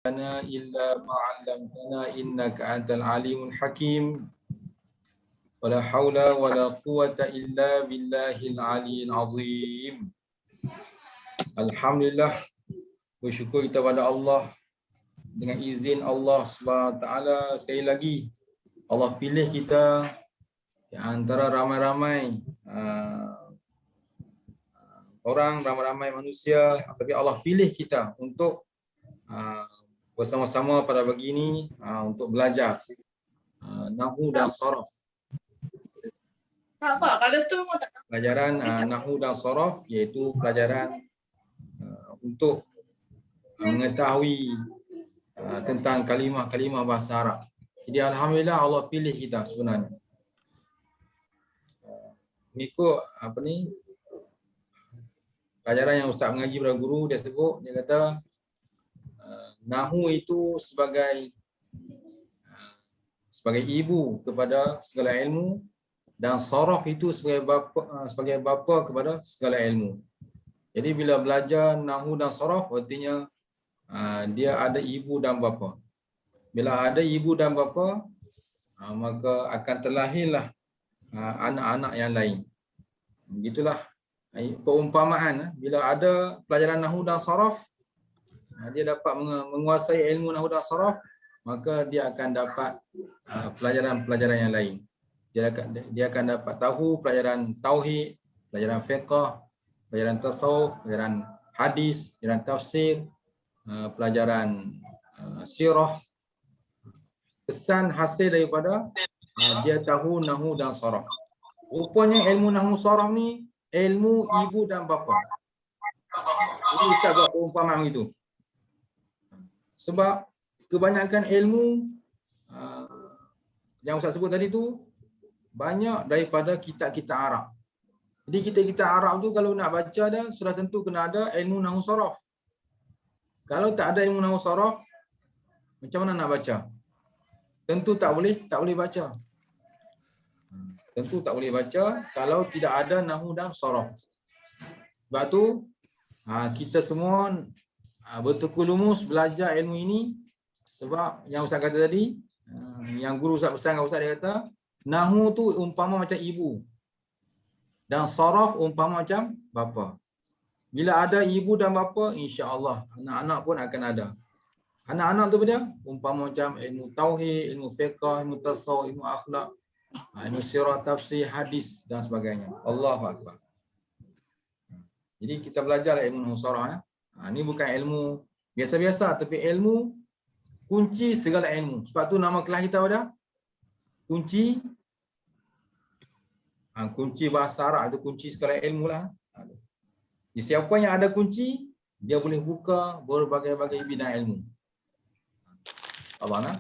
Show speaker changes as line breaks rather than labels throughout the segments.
لنا إلا ما علمتنا إنك أنت العليم الحكيم ولا حول ولا قوة إلا بالله العلي العظيم. Alhamdulillah, bersyukur kita kepada Allah. Dengan izin Allah SWT, sekali lagi Allah pilih kita di antara ramai-ramai orang, ramai-ramai manusia, tapi Allah pilih kita untuk bersama-sama pada pagi ini untuk belajar Nahwu dan Sharaf. Pelajaran Nahwu dan Sharaf iaitu pelajaran untuk mengetahui tentang kalimah-kalimah bahasa Arab. Jadi alhamdulillah Allah pilih kita sebenarnya. Mengikut pelajaran yang Ustaz mengaji pada guru, dia sebut, dia kata Nahwu itu sebagai ibu kepada segala ilmu, dan Sharaf itu sebagai bapa kepada segala ilmu. Jadi bila belajar Nahwu dan Sharaf, artinya dia ada ibu dan bapa. Bila ada ibu dan bapa, maka akan terlahirlah anak-anak yang lain. Begitulah perumpamaan. Bila ada pelajaran Nahwu dan Sharaf, dia dapat menguasai ilmu Nahwu dan Sharaf, maka dia akan dapat pelajaran-pelajaran yang lain. Dia akan dapat tahu pelajaran tauhid, pelajaran fiqh, pelajaran tasawuf, pelajaran hadis, pelajaran tafsir, pelajaran sirah. Kesan hasil daripada dia tahu Nahwu dan Sharaf. Rupanya ilmu Nahwu Sharaf ni ilmu ibu dan bapa. Jadi Ustaz buat perumpamaan itu. Sebab kebanyakan ilmu yang Ustaz sebut tadi tu banyak daripada kitab-kitab Arab. Jadi kitab-kitab Arab tu kalau nak baca dah sudah tentu kena ada ilmu Nahwu Sharaf. Kalau tak ada ilmu Nahwu Sharaf, macam mana nak baca? Tentu tak boleh baca. Tentu tak boleh baca kalau tidak ada Nahwu dan Sharaf. Sebab tu kita semua bertekun lumus belajar ilmu ini, sebab yang Ustaz kata tadi, yang guru Ustaz pesan dengan Ustaz, dia kata Nahwu tu umpama macam ibu dan Sharaf umpama macam bapa. Bila ada ibu dan bapa, insya-Allah anak-anak pun akan ada. Anak-anak tu dia umpama macam ilmu tauhid, ilmu fiqh, ilmu tasawuf, ilmu akhlak, ilmu sirah, tafsir, hadis dan sebagainya. Allahu akbar. Jadi kita belajar ilmu Nahwu Sharaf. Ini bukan ilmu biasa-biasa, tapi ilmu kunci segala ilmu. Sebab tu nama kelas kita ada kunci kunci bahasa Arab, itu kunci segala ilmu lah. Jadi siapa yang ada kunci, dia boleh buka berbagai-bagai bidang ilmu. Faham?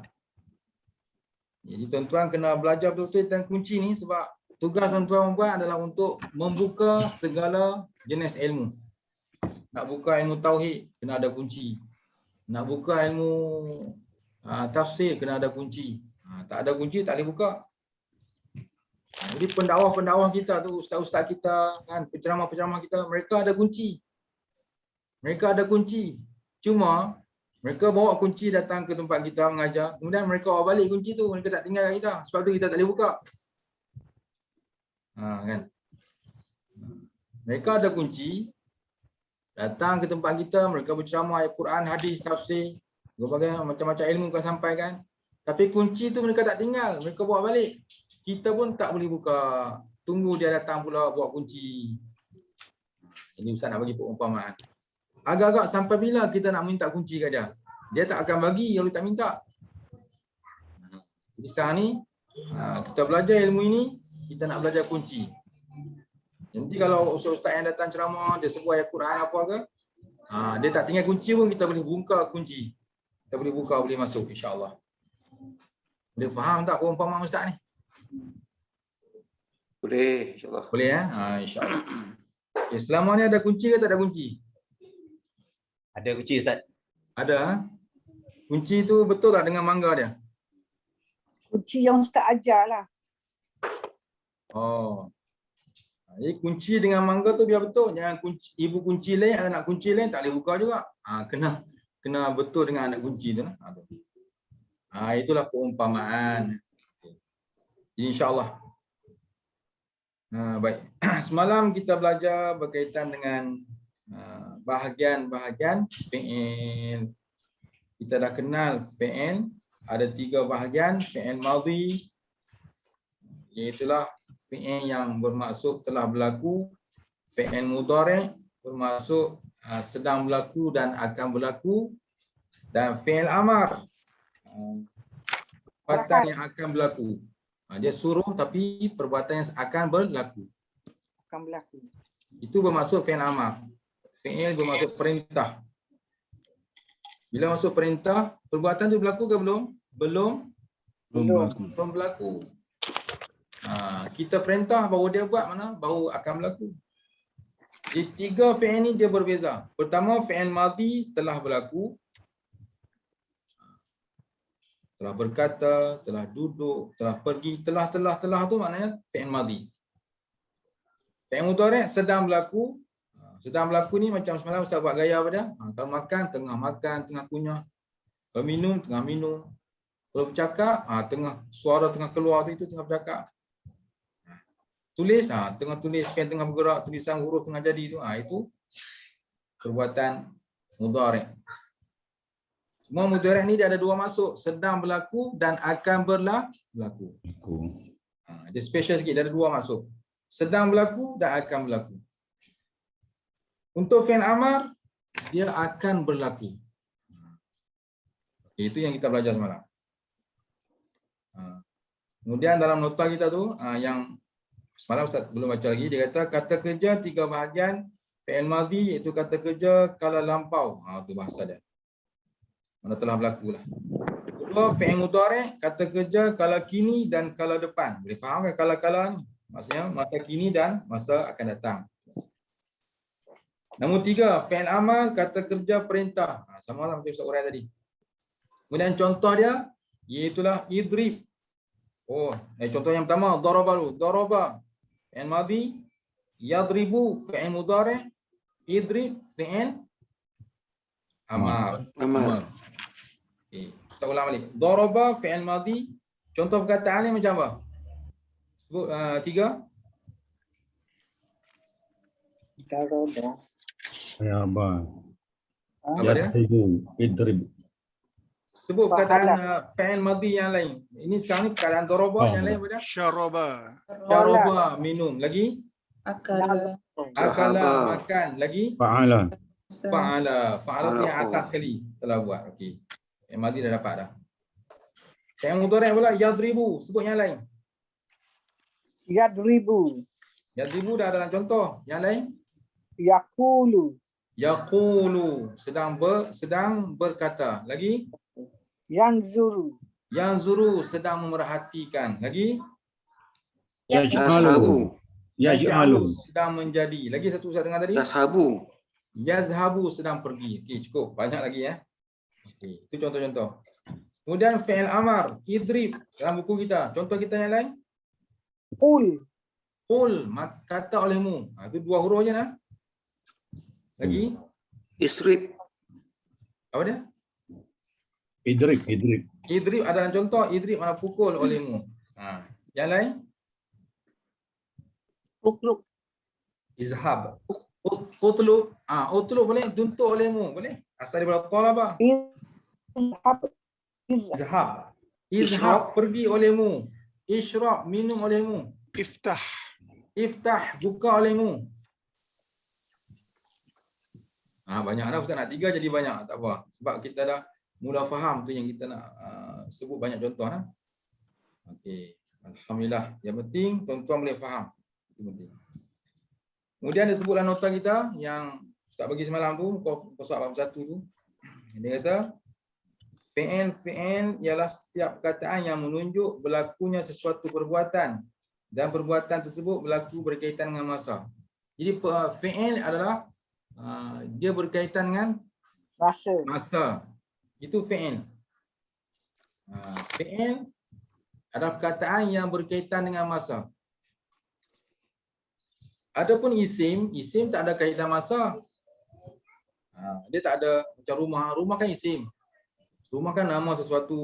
Jadi tuan-tuan kena belajar betul-betul tentang kunci ni, sebab tugas tuan-tuan buat adalah untuk membuka segala jenis ilmu. Nak buka ilmu tauhid, kena ada kunci. Nak buka ilmu tafsir, kena ada kunci. Tak ada kunci, tak boleh buka. Jadi pendakwah-pendakwah kita tu, ustaz-ustaz kita, kan, penceramah-penceramah kita, mereka ada kunci. Mereka ada kunci. Cuma mereka bawa kunci datang ke tempat kita mengajar, kemudian mereka bawa balik kunci tu, mereka tak tinggal kat kita. Sebab tu kita tak boleh buka. Kan? Mereka ada kunci, datang ke tempat kita, mereka berceramah ayat Quran, hadis, tafsir, berbagai macam-macam ilmu mereka sampaikan. Tapi kunci tu mereka tak tinggal, mereka bawa balik. Kita pun tak boleh buka. Tunggu dia datang pula bawa kunci. Ini Ustaz nak bagi perumpamaan. Agak-agak sampai bila kita nak minta kunci kat dia? Dia tak akan bagi kalau tak minta. Jadi sekarang ni kita belajar ilmu ini, kita nak belajar kunci. Nanti kalau ustaz-ustaz yang datang ceramah, dia sebut ayat Quran apa ke, dia tak tinggal kunci pun, kita boleh buka kunci. Kita boleh buka, boleh masuk, insya-Allah. Boleh faham tak perumpamaan ustaz ni?
Boleh, insya-Allah.
Boleh ya? Insya-Allah. Okay, selama ni ada kunci ke tak ada kunci?
Ada kunci Ustaz.
Ada. Kunci tu betul tak dengan mangga dia?
Kunci yang Ustaz ajar lah.
Oh. Jadi kunci dengan mangga tu biar betul. Jangan kunci, ibu kunci lain, anak kunci lain tak boleh buka juga. Kena kena betul dengan anak kunci tu lah. Itulah perumpamaan. Jadi insya-Allah. Baik. Semalam kita belajar berkaitan dengan bahagian-bahagian fi'il. Kita dah kenal fi'il ada 3 bahagian, fi'il madhi iaitulah fi'il yang bermaksud telah berlaku, fi'il mudhari' bermaksud sedang berlaku dan akan berlaku, dan fi'il amar perbuatan yang akan berlaku. Dia suruh tapi perbuatan yang akan berlaku.
Akan berlaku.
Itu bermaksud fi'il amar. Fi'il bermaksud perintah. Bila masuk perintah, perbuatan tu berlaku ke belum? Belum berlaku. Kita perintah baru dia buat, mana baru akan berlaku. Jadi 3 fi'il ni dia berbeza. Pertama, fi'il madhi telah berlaku. Telah berkata, telah duduk, telah pergi, telah tu maknanya fi'il madhi. Fi'il mudhari' sedang berlaku. Sedang berlaku ni macam semalam Ustaz buat gaya pada. Kalau makan, tengah kunyah. Kalau minum, tengah minum. Kalau bercakap, suara tengah keluar tu, itu tengah bercakap. Tulis, tengah tulis, pen tengah bergerak, tulisan huruf tengah jadi tu. Itu perbuatan mudhari'. Semua mudhari' ni dia ada 2 maksud, sedang berlaku dan akan berlaku. Dia special sikit, dia ada 2 maksud. Sedang berlaku dan akan berlaku. Untuk fi'il amar, dia akan berlaku. Itu yang kita belajar semalam. Kemudian dalam nota kita tu, yang semalam Ustaz belum baca lagi, dia kata kerja 3 bahagian, fi'il madhi iaitu kata kerja kala lampau. Itu bahasa dia. Mana telah berlaku lah. Kedua, fi'il mudhari' kata kerja kala kini dan kala depan. Boleh faham kan kala-kala ni? Maksudnya masa kini dan masa akan datang. Nombor 3, fi'il amal kata kerja perintah. Sama lah macam Ustaz uraian tadi. Kemudian contoh dia iaitulah idrib. Contoh yang pertama daraba dulu. Daraba fi'il madhi, yadribu fi'il mudhari', idrib fi'il amal. Ustaz ulang balik. Daraba fi'il madhi. Contoh perkataan ni macam apa? Sebut 3.
Daraba.
Ya abang.
Apa dia?
Idrib.
Sebut perkataan fi'il madhi yang lain. Ini sekarang ni perkataan daraba, yang lain apa dia?
Syaraba.
Syaraba, minum. Lagi?
Akala.
Akala, makan. Lagi?
Fa'ala.
Fa'ala tu yang asas sekali telah buat. Okey. Fi'il madhi dah dapat dah. Fi'il mudhari' pula yadribu. Sebut yang lain.
Yadribu.
Yadribu dah dalam contoh. Yang lain?
Yaqulu.
Yaqulu, sedang berkata. Lagi?
Yanzuru.
Yanzuru, sedang memerhatikan. Lagi?
Yaj'alu.
sedang menjadi. Lagi satu saya dengar tadi? Yazhabu, sedang pergi. Okey, cukup. Banyak lagi ya. Okey, itu contoh-contoh. Kemudian fi'il amar, idrib dalam buku kita. Contoh kita yang lain?
Qul.
Kata olehmu. Itu 2 huruf je dah. Lagi?
Isrib.
Apa dia?
Idrib.
Idrib adalah contoh. Idrib mana pukul olehmu. Yang lain?
Ukluk.
Izhab. Utlub. Utlub boleh. Tuntut olehmu. Boleh? Asal daripada talaba. Izhab. Pergi olehmu. Ishrab. Minum olehmu. Iftah. Buka olehmu. Banyak dah Ustaz, nak 3 jadi banyak. Tak apa. Sebab kita dah mula faham tu yang kita nak sebut banyak contoh. Okey. Alhamdulillah. Yang penting tuan-tuan boleh faham. Itu penting. Kemudian dia sebut dalam nota kita yang Ustaz bagi semalam tu, soal 41 tu. Dia kata fi'il ialah setiap perkataan yang menunjuk berlakunya sesuatu perbuatan dan perbuatan tersebut berlaku berkaitan dengan masa. Jadi fi'il adalah dia berkaitan dengan masa. Itu fi'il. Fi'il adalah perkataan yang berkaitan dengan masa. Adapun isim tak ada kaitan masa. Dia tak ada macam rumah. Rumah kan isim. Rumah kan nama sesuatu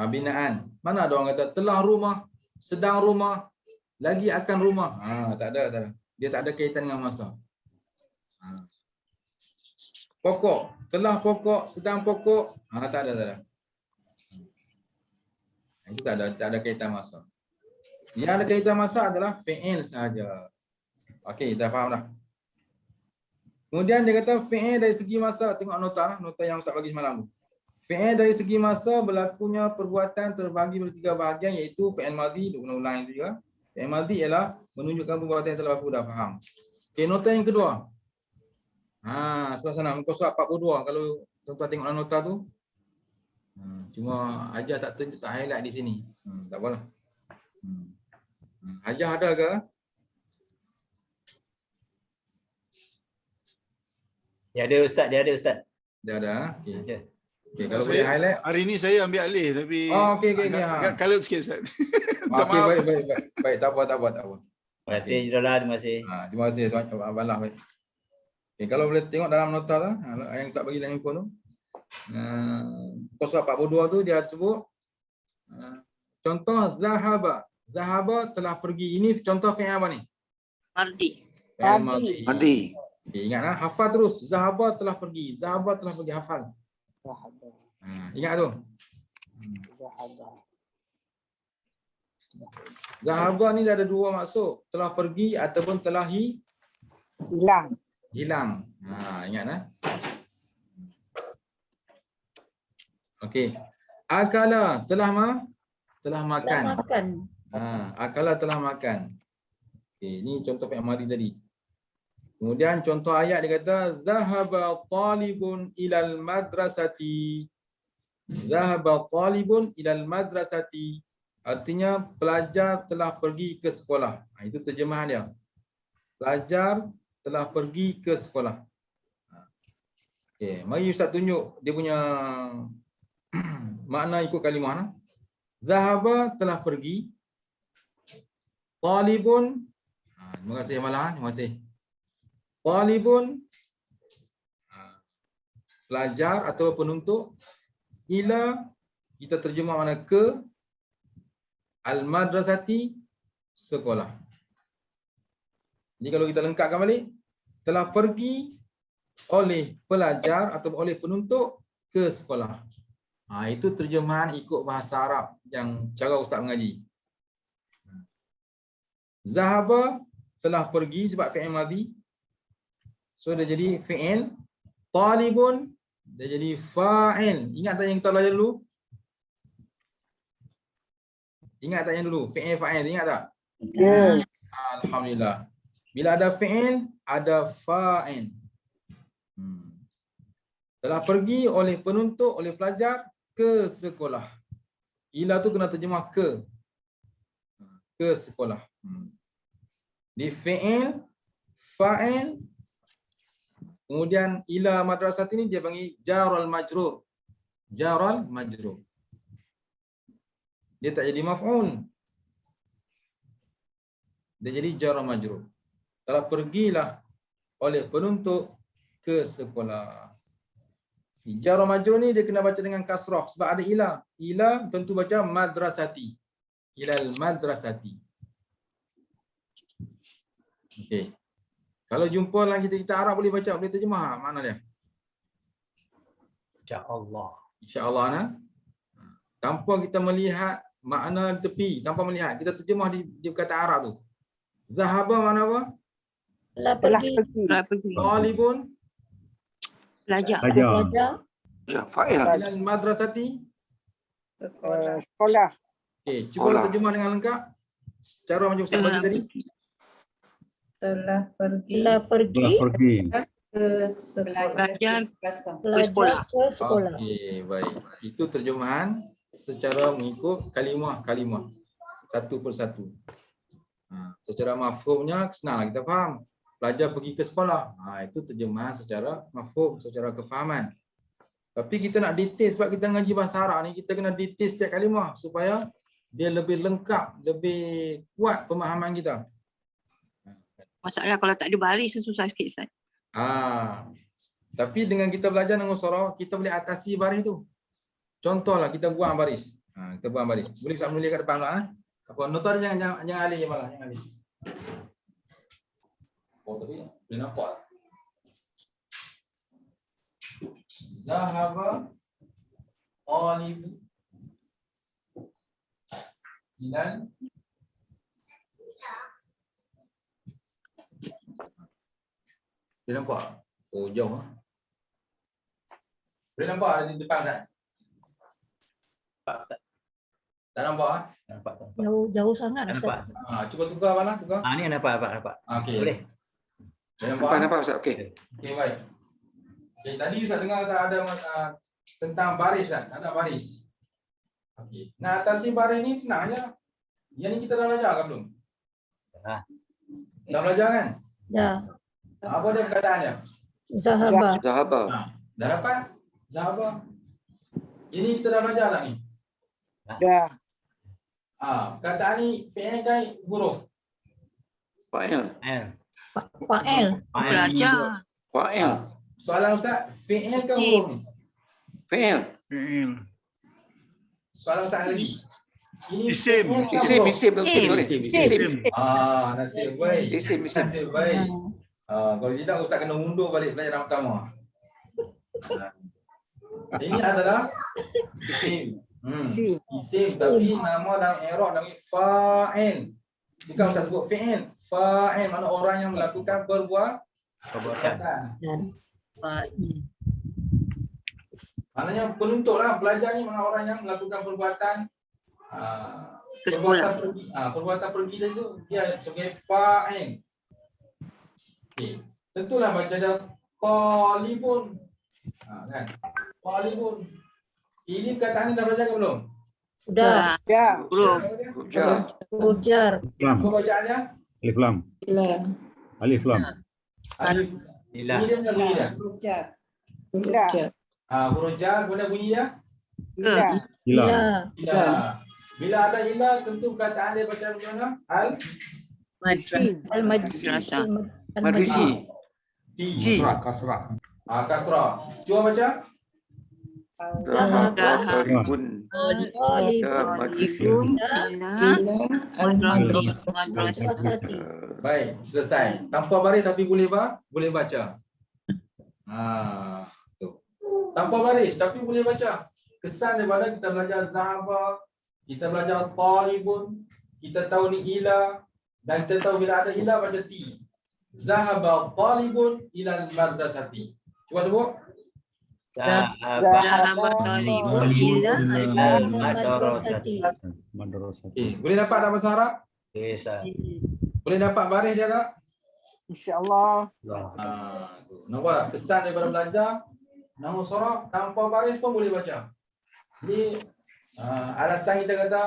binaan. Mana ada orang kata telah rumah, sedang rumah, lagi akan rumah. Tak ada. Dia tak ada kaitan dengan masa. Pokok, telah pokok, sedang pokok. Tak ada. Itu tak ada kaitan masa. Yang ada kaitan masa adalah fi'il sahaja. Okey, dah faham dah. Kemudian dia kata fi'il dari segi masa, tengok nota yang Ustaz bagi semalam tu. Fi'il dari segi masa berlakunya perbuatan terbagi bertiga bahagian, iaitu fi'il madhi, ulang-ulang itu juga. Fi'il madhi ialah menunjukkan perbuatan yang telah berlaku, dah faham. Okey, nota yang kedua. Sebelah sana muka surat 42 kalau tuan-tuan tengok nota tu. Cuma Hajah tak tunjuk, tak highlight di sini. Tak apalah. Hajah ada ke?
Dia ada Ustaz.
Dia ada. Okey.
Ada.
Okey, kalau boleh highlight.
Hari ni saya ambil alih tapi
Okey.
agak kalut sikit Ustaz. Minta
Okey,
maaf.
baik. Tak apa.
Terima kasih Jidullah, terima kasih.
Terima kasih tuan Abang baik. Okay, kalau boleh tengok dalam nota lah yang tak bagi dalam info tu. Surat 42 tu dia sebut contoh zahaba. Zahaba telah pergi. Ini contoh fi'il apa ni?
Mardi.
Fi'il madhi.
Mandi.
Okay, ingatlah hafal terus. Zahaba telah pergi. Zahaba telah pergi, hafal.
Zahaba.
Ingat tu.
Zahaba.
Zahaba ni dia ada dua maksud. Telah pergi ataupun telah hilang. Ingatlah. Okey. Akala telah makan. Akala telah makan. Okey, ini contoh fi'il madhi tadi. Kemudian contoh ayat dia kata zahaba talibun ilal madrasati. Zahaba talibun ilal madrasati. Artinya pelajar telah pergi ke sekolah. Itu terjemahan dia. Pelajar telah pergi ke sekolah. Okey, mari Ustaz tunjuk dia punya makna ikut kalimah. Zahaba telah pergi. Talibun. Terima kasih Malah. Terima kasih. Talibun pelajar atau penuntut. Ila kita terjemah mana ke. Al-madrasati sekolah. Jadi kalau kita lengkapkan balik, telah pergi oleh pelajar atau oleh penuntut ke sekolah. Itu terjemahan ikut bahasa Arab yang cara Ustaz mengaji. Zahaba telah pergi sebab fi'il madhi. So dia jadi fi'il. Talibun dia jadi fa'il. Ingat tak yang kita belajar dulu? Ingat tak yang dulu? Fi'il fa'il, ingat tak?
Ya.
Alhamdulillah. Bila ada fi'il, ada fa'il. Telah pergi oleh penuntut, oleh pelajar ke sekolah. Ila tu kena terjemah ke. Ke sekolah. Di fi'il, fa'il, kemudian ila madrasat ini dia panggil jarul majrur. Jarul majrur. Dia tak jadi maf'ul. Dia jadi jarul majrur. Telah pergilah oleh penuntut ke sekolah. Jarul majrur ni dia kena baca dengan kasrah sebab ada ila. Ila tentu baca madrasati. Ilal madrasati. Okey. Kalau jumpa dalam kita Arab boleh baca, boleh terjemah mana dia?
Insya-Allah.
Insya-Allah nah. Tanpa kita melihat makna di tepi, tanpa melihat, kita terjemah di kata Arab tu. Zahaba mana apa?
Telah pergi.
Talibun
Belajar.
Fa'il.
ilal madrasati.
Sekolah.
Okey, cuba terjemah dengan lengkap. Cara macam Ustaz bagi tadi.
Telah pergi
Telah pergi
ke sekolah.
belajar
Belajar
ke sekolah.
Okey, baik. Itu terjemahan secara mengikut kalimah-kalimah. Satu persatu. Secara mafhumnya senanglah kita faham. Pelajar pergi ke sekolah. Itu terjemahan secara mafhum, secara kefahaman. Tapi kita nak detail sebab kita ngaji bahasa Arab ni, kita kena detail setiap kalimah supaya dia lebih lengkap, lebih kuat pemahaman kita.
Masalah kalau tak ada baris susah sikit Ustaz.
Tapi dengan kita belajar dengan surah, kita boleh atasi baris tu. Contohlah kita buang baris. Kita buang baris. Boleh tak menulis kat depan pula. Apa notar jangan alih malah, jangan alih. Oh tapi boleh nampak. Zahaba talib ilal boleh nampak? Oh jauh. Boleh nampak di depan tak? Tak nampak?
Nampak.
Jauh sangat
Nampak.
Ustaz.
Cuba tukar malah, tukar.
Ni nampak.
Okey.
Boleh.
Boleh nampak?
Nampak Ustaz. Okey.
Okey, baik. Okey, tadi Ustaz dengar tak ada tentang baris tak? Tak ada baris. Okey. Nah, atasi baris ni senang je. Yang ni kita dah belajar ke belum? Dah belajar kan?
Dah.
Apa dia perkataannya?
Zahaba.
Zahaba.
Dah dapat? Zahaba. Ini kita dah belajar tak ni?
Dah.
Perkataan ni fi'il dan huruf.
Fa'il.
Fa'il.
Belajar.
Fa'il.
Soalan Ustaz, fi'il ke huruf ni?
Fa'il.
Soalan Ustaz lagi. Ini
Isim.
fi'il ke
Isim,
huruf?
isim betul boleh. Isim.
Nasib baik.
Isim.
Nasib baik. Kalau tidak Ustaz kena undur balik pelajaran pertama. Ini adalah isim. Isim tapi nama dalam i'rab nama fa'il. Bukan Ustaz sebut fi'il. Fa'il makna orang yang melakukan perbuatan. Maknanya penuntut lah, pelajar ni mana orang yang melakukan perbuatan
Ke sekolah.
perbuatan pergi dia tu dia sebagai fa'il. Okey. Tentulah baca dia qalibun. Kan? Qalibun. Ini perkataan ni dah belajar ke belum?
Sudah.
Huruf.
Jar.
Huruf jar.
Lam.
Apa bacaannya?
Alif lam. Alif lam.
Alif.
Ila.
Ini dia punya bunyi dia.
Huruf.
Huruf jar, mana bunyi dia?
Ke.
Ila.
Ila. Bila ada ila, tentu perkataan dia baca macam mana?
Al-Majid.
Madrasah.
Madrisi.
Ti.
Kasrah.
Kasrah. Cuba baca.
Zahabun. Madrisi.
Madrasati.
Baik, selesai. Tanpa baris tapi boleh baca. Tu. Tanpa baris tapi boleh baca. Kesan daripada kita belajar zahaba, kita belajar talibun, kita tahu ni ila dan kita tahu bila ada ila baca ti. Zahaba talibun ila al-madrasati. Cuba sebut.
Zahaba talibun ila
Madrasati.
Madrasati.
Boleh dapat tak bahasa Arab?
Desa.
Boleh dapat baris dia tak?
InsyaAllah.
Tu. Nampak kesan daripada belajar nama surah tanpa baris pun boleh baca. Jadi alasan kita kata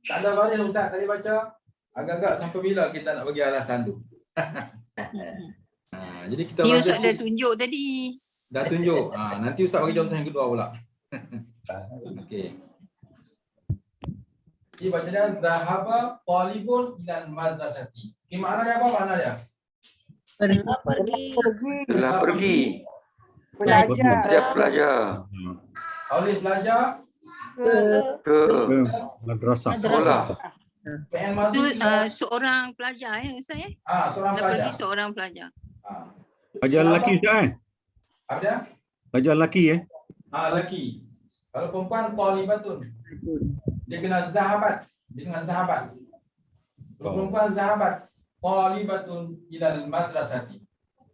tak ada baris Ustaz tadi baca, agak-agak sampai bila kita nak bagi alasan tu. Jadi kita
Ni
belajar
Ustaz dah tunjuk tadi.
dah tunjuk. Nanti Ustaz bagi contoh yang kedua pula. Okey. Jadi bacanya zahaba talibun ilal madrasati. Okey, makna dia apa makna dia?
Pergi.
Telah pergi.
Belajar.
Pelajar.
Oleh belajar
Ke
Madrasah.
sekolah.
fi'il
Tu
madhi.
seorang pelajar Ustaz ya.
Seorang
Dah
pelajar.
pergi seorang pelajar.
Pelajar lelaki Ustaz
Apa dia?
Pelajar lelaki
Lelaki. Kalau perempuan talibatun. Dia kena zahabat. Kalau perempuan zahabat talibatun ilal madrasati.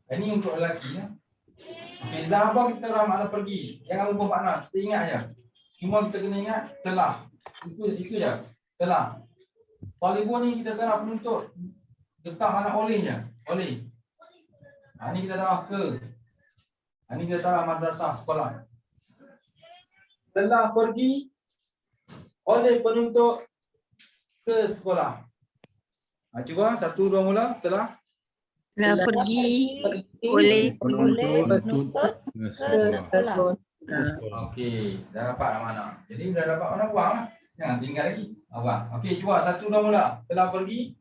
Ini untuk lelaki ya. Okey, zahabah kita dah makna pergi. Jangan lupa makna. Kita ingat je. Cuma kita kena ingat telah. Itu je. Telah. Talibun ni kita telah penuntut. Tetap makna oleh je. Oleh. Ini kita dah ke. Ini kita dah madrasah sekolah. Telah pergi oleh penuntut ke sekolah. Cuba satu dua mula telah
Pergi oleh
Penuntut ke sekolah.
Okey, dah dapat dah mana. Jadi dah dapat mana buang lah. Jangan tinggal lagi. Buang. Okey, cuba satu dua mula. Telah pergi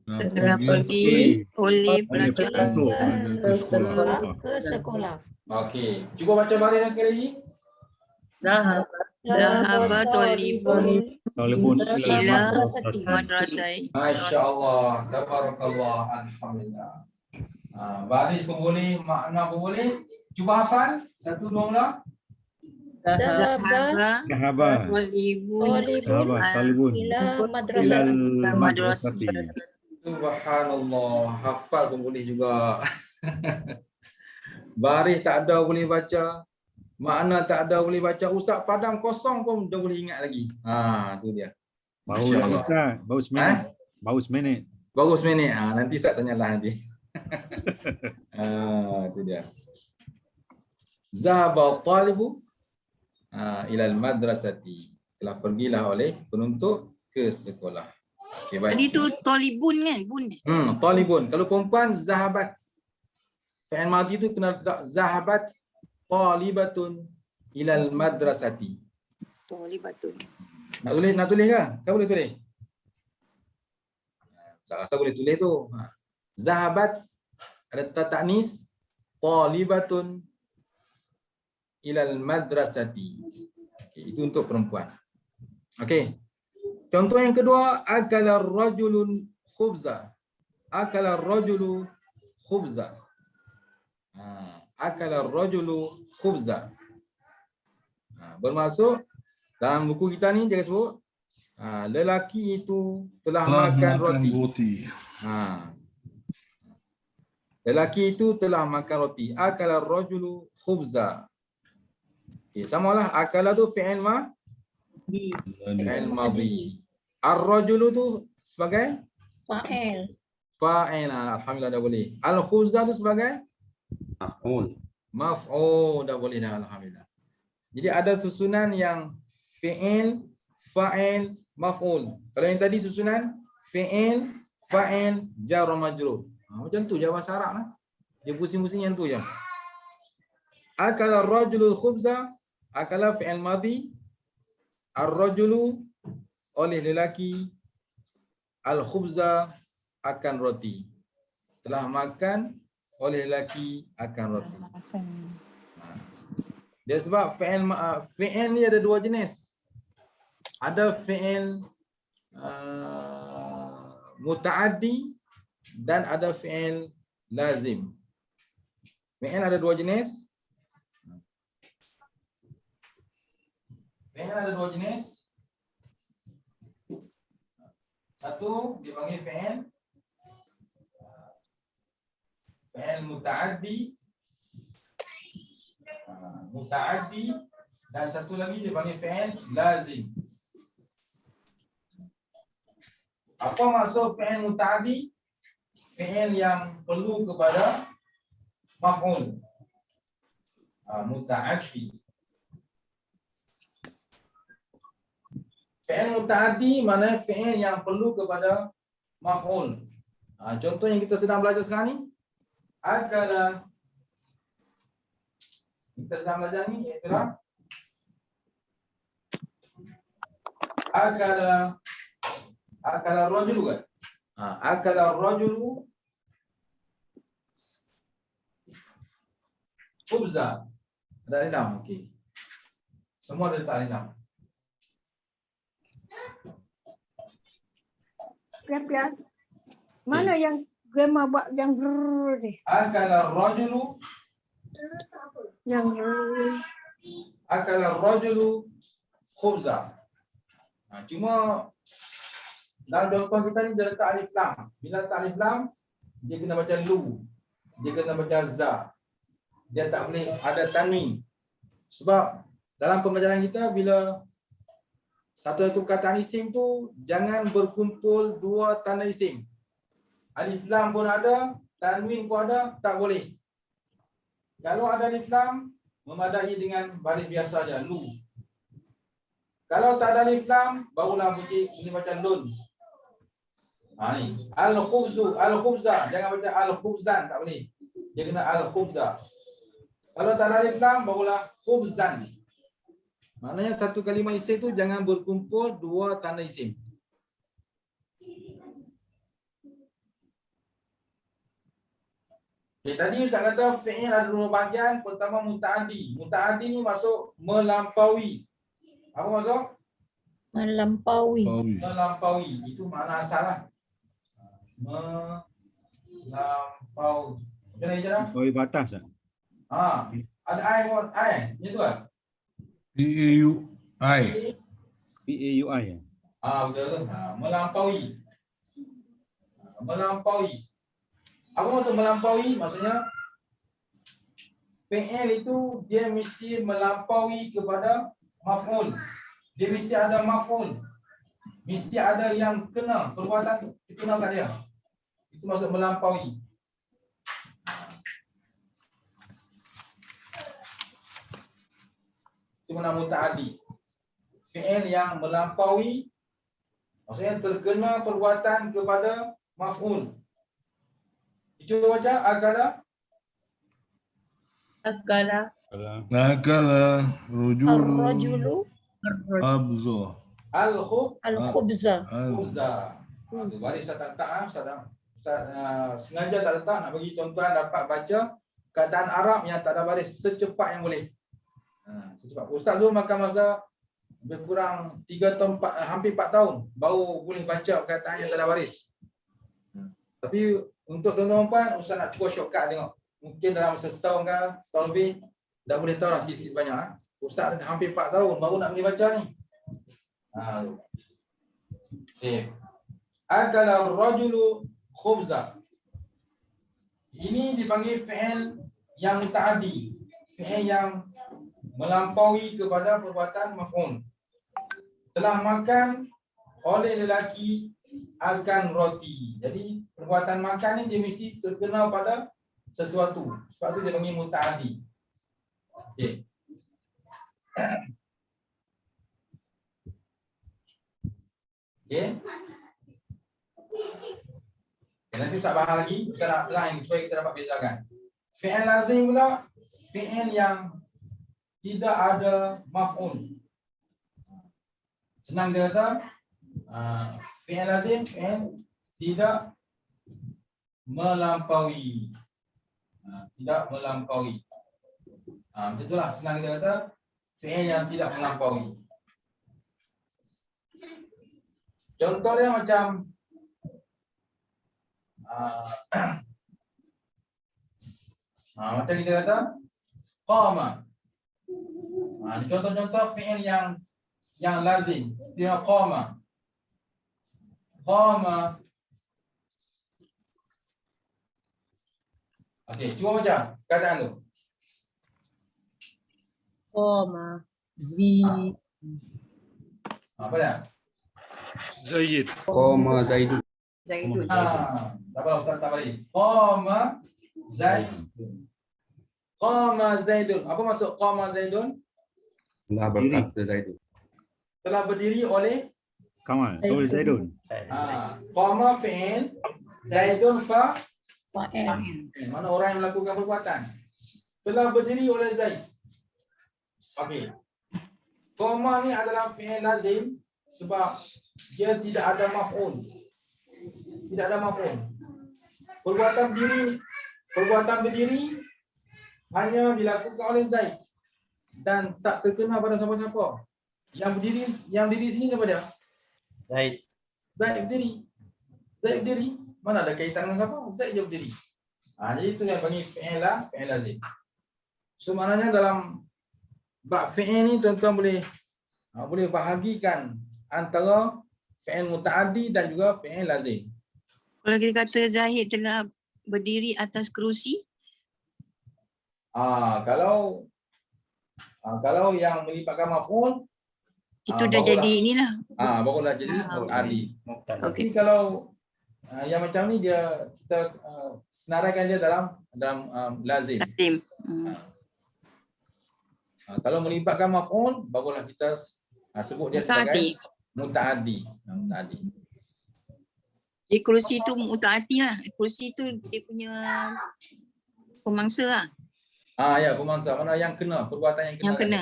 Telah pergi oleh pelajar
ke sekolah.
Ke sekolah.
Okey. Cuba baca baris sekali lagi.
Dhahaba talibun
Talibun
ila
madrasati.
madrasah.
Masya-Allah, tabarakallah, alhamdulillah. Baris pun boleh, makna pun boleh. Cuba hafal satu dua mula.
Zahaba
Dhahaba
Talibun
talibun
ila
ilal
madrasati.
madrasati.
Subhanallah, hafal pun boleh juga. Baris tak ada boleh baca, makna tak ada boleh baca, ustaz padam kosong pun dah boleh ingat lagi. Tu dia.
Baru
Masya
lagi
Allah.
Ustaz. Baru seminit. Baru seminit.
Baru seminit. Nanti ustaz tanyalah nanti. Itu dia. Zahaba talibu ilal madrasati. Telah pergilah oleh penuntut ke sekolah. Okey, baik.
Tadi tu talibun kan? Bun.
Talibun. Kalau perempuan zahabat. Fi'il madhi tu kena letak zahabat talibatun ilal madrasati.
Talibatun.
Nak tulis ke? Kau boleh tulis? Saya rasa boleh tulis tu. Zahabat ada ta'nis talibatun ilal madrasati. Okay, itu untuk perempuan. Okey. Contoh yang kedua, akala rajulun khubza. Akala rajulu khubza. Akala rajulu khubza. Bermaksud dalam buku kita ni dia sebut lelaki itu telah makan roti. Lelaki itu telah makan roti. Akala rajulu khubza. Okay, samalah akala tu fi'il fi'il madhi. Ar-rajulu tu sebagai
Fa'il.
fa'il. Alhamdulillah dah boleh. Al-khubza tu sebagai maf'ul dah boleh dah, alhamdulillah. Jadi ada susunan yang fi'il, fa'il, maf'ul. Kalau yang tadi susunan fi'il, fa'il, jar majrur. Macam tu je bahasa Arab lah. Dia pusing-pusing yang tu je. Akala ar-rajulul khubza, akala fi'il madhi, ar-rajulu oleh lelaki, al-khubza akan roti. Telah makan oleh lelaki akan roti. Dia sebab fi'il ni ada dua jenis. Ada fi'il muta'addi dan ada fi'il lazim. Fi'il ada dua jenis. Fi'il ada dua jenis. Satu dipanggil fi'il muta'addi, dan satu lagi dipanggil fi'il lazim. Apa maksud fi'il muta'addi? Fi'il yang perlu kepada maf'ul. Muta'addi. Fi'il muta'addi maknanya fi'il yang perlu kepada maf'ul. Contoh yang kita sedang belajar sekarang ni, akala. Kita sedang belajar ni ialah akala rajulu kan? Akala rajulu khubza. Ada enam, okey. Semua ada letak enam.
Pian. Mana yang grammar buat yang brrr ni?
Akala rajulu,
Yang brrr.
akala rajulu khubza. Cuma dalam contoh kita ni dia letak alif lam. Bila letak alif lam, dia kena baca lu. Dia kena baca za. Dia tak boleh ada tanwin. Sebab dalam pembelajaran kita bila satu perkataan isim tu jangan berkumpul dua tanda isim. Alif lam pun ada, tanwin pun ada, tak boleh. Kalau ada alif lam, memadai dengan baris biasa saja, lu. Kalau tak ada alif lam, barulah bunyi macam lun. Ni. Al-khubzu, al-khubza, jangan baca al-khubzan, tak boleh. Dia kena al-khubza. Kalau tak ada alif lam, barulah khubzan. Maknanya satu kalimah isim tu jangan berkumpul dua tanda isim. Okay, tadi Ustaz kata fi'il ada dua bahagian. Pertama muta'addi. Muta'addi ni masuk melampaui. Apa masuk?
Melampaui.
Melampaui. Itu makna asal lah. Melampaui. Macam mana je dah?
Melampaui batas tak?
Ada I pun. I. Ni tu lah.
PAUI.
PAUI ya?
Betul tu. Melampaui. Melampaui. Apa maksud melampaui? Maksudnya fi'il itu dia mesti melampaui kepada maf'ul. Dia mesti ada maf'ul. Mesti ada yang kena, perbuatan kena kat dia. Itu maksud melampaui. Itu mana muta'addi. Fi'il yang melampaui maksudnya terkena perbuatan kepada maf'ul. Cuba baca akala.
Akala.
Nakala rujulu
Ar-rajulu
abzo.
al-khubza.
Khubza. Tu baris saya tak letak sengaja tak letak nak bagi tuan-tuan dapat baca kataan Arab yang tak ada baris secepat yang boleh. Secepat. Ustaz dulu makan masa lebih kurang 3 atau 4, hampir 4 tahun baru boleh baca perkataan yang tak ada baris. Tapi untuk tuan-tuan Ustaz nak cuba shortcut tengok. Mungkin dalam masa setahun ke, setahun lebih dah boleh tahu lah sikit-sikit banyak. Ustaz hampir 4 tahun baru nak boleh baca ni. Okay. Akala rajulu khubza. Ini dipanggil fi'il yang muta'addi. Fi'il yang melampaui kepada perbuatan maf'ul. Telah makan oleh lelaki akan roti. Jadi perbuatan makan ni dia mesti terkena pada sesuatu. Sebab tu dia panggil muta'addi. Okey. Okey. Nanti Ustaz bahas lagi, Ustaz nak terang supaya kita dapat bezakan. Fi'il lazim pula fi'il yang tidak ada maf'ul. Senang dia kata fi'il lazim fi'il tidak melampaui. Tidak melampaui. Macam itulah senang dia kata fi'il yang tidak melampaui. Contoh dia macam macam kita kata qama. Ini contoh-contoh fi'il yang lazim. Dia qama. Qama. Okey, cuba baca kataan tu.
Qama.
Apa dia?
Zaid.
Qama Zaidun.
Zaidun.
Tak apa Ustaz tak balik. Qama Zaidun. Qama Zaidun. Apa maksud qama Zaidun?
Telah berkata Zaidun.
Telah berdiri oleh
Kamal. Oleh Zaidun.
qama fi'il, Zaidun
Fa'il.
mana orang yang melakukan perbuatan. Telah berdiri oleh Zaid. Okey. Qama ni adalah fi'il lazim sebab dia tidak ada maf'ul. Tidak ada maf'ul. Perbuatan berdiri hanya dilakukan oleh Zaid dan tak terkena pada siapa-siapa. Yang berdiri sini siapa dia?
Zaid.
Zaid berdiri. Zaid berdiri. Mana ada kaitan dengan siapa? Zaid je berdiri. Jadi itu yang panggil fi'il lazim. So maknanya dalam bab fi'il ni tuan-tuan boleh bahagikan antara fi'il muta'addi dan juga fi'il lazim.
Kalau kita kata Zahid telah berdiri atas kerusi,
Kalau yang melibatkan maf'ul
itu dah jadi inilah.
Barulah jadi muta'addi.
Okey.
Tapi kalau yang macam ni kita senaraikan dia dalam lazim.
Lazim.
Kalau melibatkan maf'ul barulah kita sebut dia sebagai muta'addi.
Jadi kerusi itu muta'addi lah. Kerusi itu dia punya pemangsa lah.
Ya, pemangsa. Mana yang kena, perbuatan yang kena.
Yang kena.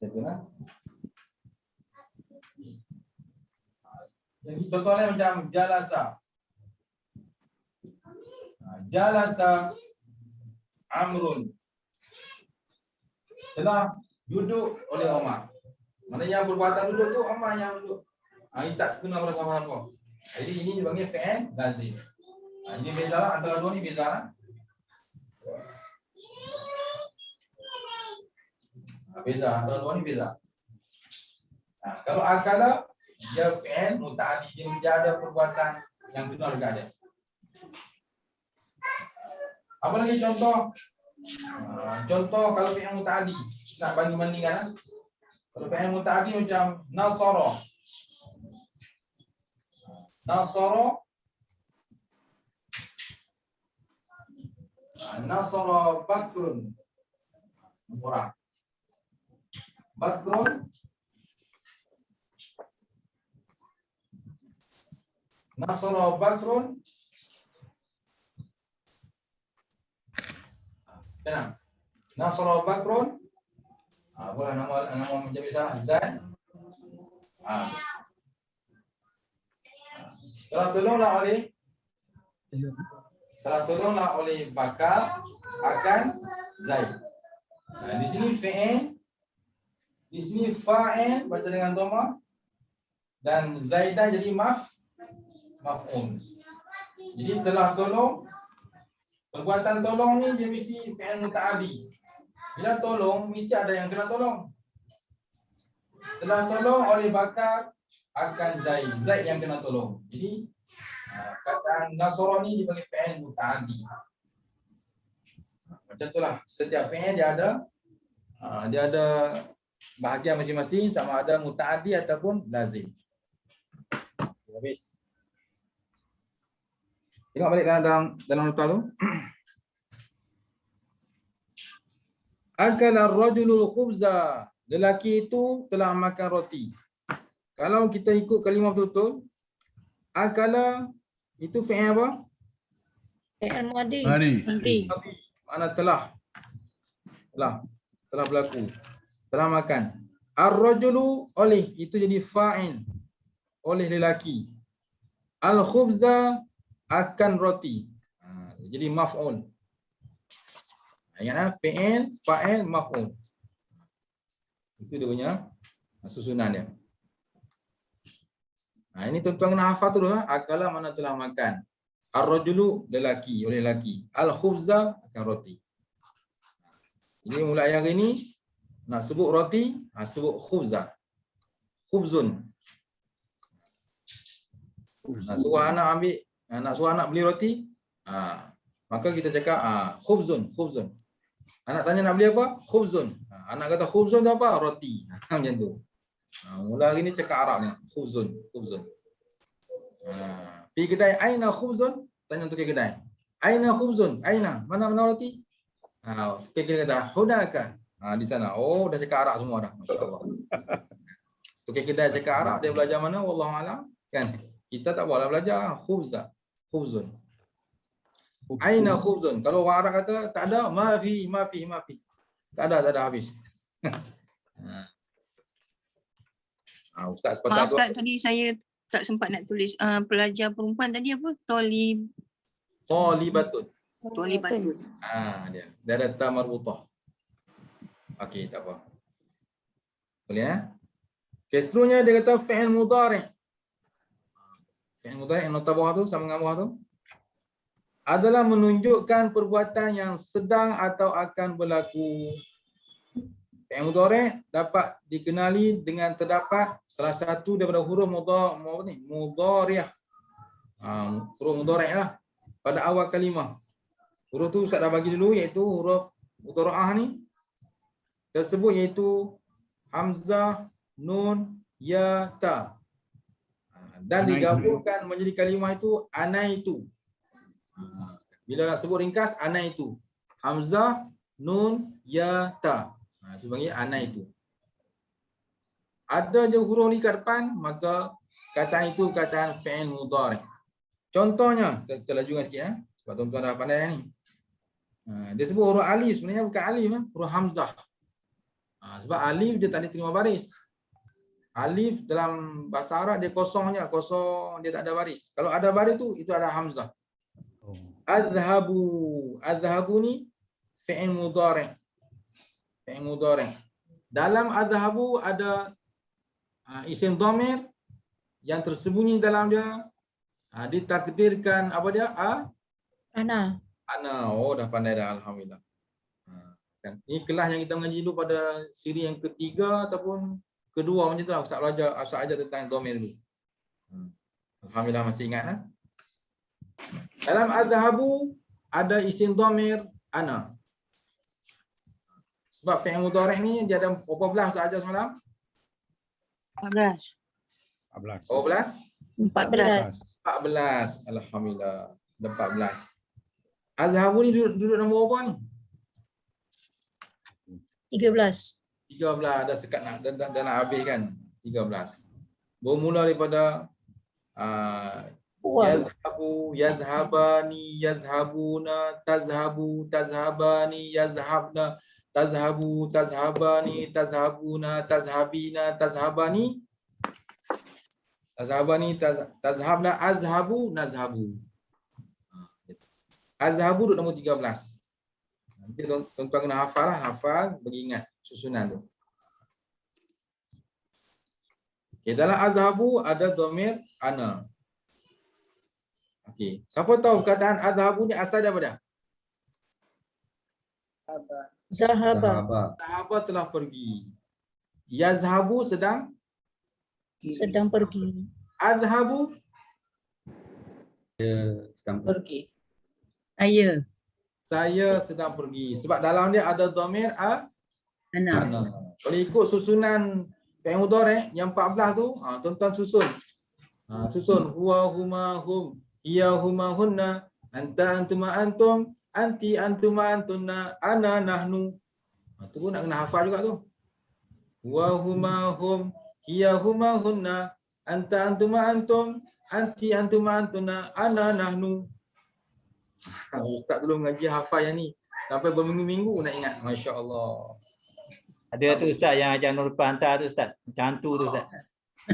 Itulah. Jadi contohnya macam jalasa. Jalasa Amrun. Telah duduk oleh Umar. Maknanya perbuatan duduk tu Umar yang duduk. Ini tak terkenal pada sahabat apa. Jadi ini dipanggil fi'il lazim. Ini beza lah, antara dua ni beza lah. Beza, antara dua ni beza. Kalau akala, dia fi'il muta'addi, dia ada perbuatan yang benar dekat dia. Apa lagi contoh? Contoh kalau fi'il muta'addi, nak banding-bandingkan. Kalau fi'il muta'addi macam nasara. Nasara Bakrun. Murah. Bakrun Nasara Bakrun. Kenapa? Nasara Bakrun. Boleh nama macam biasa Zaid. Telah tolonglah oleh Bakar akan Zaid. Di sini fi'il, di sini fa'il baca dengan dhamma dan Zaidan jadi maf'ul. Jadi telah tolong, perbuatan tolong ni dia mesti fi'il muta'addi. Bila tolong mesti ada yang kena tolong. Telah tolong oleh Bakar akan Zaid yang kena tolong. Jadi kataan nasara ni dipanggil fi'il muta'addi. Macam itulah, setiap fi'il dia ada bahagian masing-masing, sama ada muta'addi ataupun lazim. Habis. Tengok balik dalam nota tu. Akala ar-rajulul khubza. Lelaki itu telah makan roti. Kalau kita ikut kalimah betul-betul, akala itu fi'il apa?
Fi'il madhi.
Mari.
Mana telah berlaku. Telah makan. Ar-rajulu oleh itu jadi fa'il. Oleh lelaki. Al-khubza akan roti. Jadi maf'ul. Ingat fi'il, fa'il, maf'ul. Itu dia punya susunan dia. Ini tuan-tuan kena hafal tu lah. Akala mana telah makan. Ar-rajulu lelaki, oleh lelaki. Al-khubza akan roti. Jadi mulai hari ni nak sebut roti, sebut khubza. Khubzun. Nak suruh anak beli roti, maka kita cakap khubzun. Anak tanya nak beli apa? Khubzun. Anak kata khubzun tu apa? Roti. Macam tu. Mula hari ni cakap Arab ni. Khubzun. Pergi kedai, aina khubzun? Tanya tukar kedai. Aina khubzun? Aina? Mana roti? Tukar kedai kata, hunaka. Di sana. Oh, dah cakap Arab semua dah. Masya-Allah. Tukar kedai cakap Arab, dia belajar mana? Wallahualam. Kan? Kita tak boleh belajar khubzun. Aina khubzun? Kalau orang Arab kata tak ada, mafi. Tak ada habis. Ustaz
Maaf Ustaz, tadi saya tak sempat nak tulis pelajar perempuan tadi apa?
Tolibatun. Dia ada ta marbutah. Okey, tak apa. Boleh ya? Seterusnya dia kata fi'il mudhari'. Fi'il mudhari' nota bawah tu sama dengan bawah tu adalah menunjukkan perbuatan yang sedang atau akan berlaku. Fi'il mudhari' dapat dikenali dengan terdapat salah satu daripada huruf mudhari'ah. Huruf mudhari' lah pada awal kalimah. Huruf tu Ustaz dah bagi dulu, iaitu huruf mudhari'ah ni tersebut iaitu hamzah, nun, ya, ta. Dan digabungkan menjadi kalimah itu anaitu. Bila nak sebut ringkas, anaitu. Hamzah, nun, ya, ta. Itu panggil anaitu. Ada je huruf ni kat depan, maka kataan itu kataan fi'il mudhari'. Contohnya, kita lajukan sikit sebab tuan-tuan dah pandai ni. Dia sebut huruf alif, sebenarnya bukan alif, huruf hamzah. Sebab alif dia tak boleh terima baris. Alif dalam bahasa Arab dia kosong je, kosong, dia tak ada baris. Kalau ada baris tu, itu ada hamzah. Azhabu. Azhabu ni fi'il mudhari'. Fi'il mudhari'. Dalam azhabu ada isim dhamir yang tersembunyi dalam dia. Ditakdirkan apa dia?
Ana.
Ana. Oh, dah pandai dah, alhamdulillah. Kan? Ini kelas yang kita mengaji dulu pada siri yang ketiga ataupun kedua macam tu lah. Ustaz ajar tentang dhamir dulu. Alhamdulillah masih ingat lah. Dalam azhabu ada isim dhamir ana. Sebab fi'il mudhari' ni dia ada berapa belas Ustaz ajar semalam?
14.
14.
Berapa belas?
14.
14. Alhamdulillah. Ada 14. Azhabu ni duduk nombor apa ni?
13.
13. Dah sekat nak dah nak habis kan? 13. Bermula daripada yazhabu, yazhabani, yazhabuna, tazhabu, tazhabani, yazhabna, tazhabu, tazhabani, tazhabuna, tazhabina, tazhabani, tazhabani, tazhabna, azhabu, nazhabu. Azhabu duduk nombor 13. Nanti tuan-tuan kena hafal lah, hafal, beringat susunan tu. Okay, dalam azhabu ada dhamir ana. Okey, siapa tahu perkataan azhabu ni asal daripada?
Zahaba.
Zahaba telah pergi. Yazhabu sedang
Pergi.
azhabu
Sedang
Pergi.
saya sedang pergi. Sebab dalam dia ada dhamir ana. Kalau ikut susunan fi'il mudhari' yang 14 tu, tuan-tuan susun. Susun huwa, huma, hum, hiya, huma, hunna, anta, antuma, antum, anti, antuma, antunna, ana, nahnu. Tu pun nak kena hafal juga tu. Huwa, huma, hum, hiya, huma, hunna, anta, antuma, antum, anti, antuma, antunna, ana, nahnu. Ustaz dulu mengaji hafal yang ni. Sampai berminggu-minggu nak ingat. Masya Allah.
Ada tu Ustaz yang ajar Nur hantar tu Ustaz. Macam hantu tu Ustaz.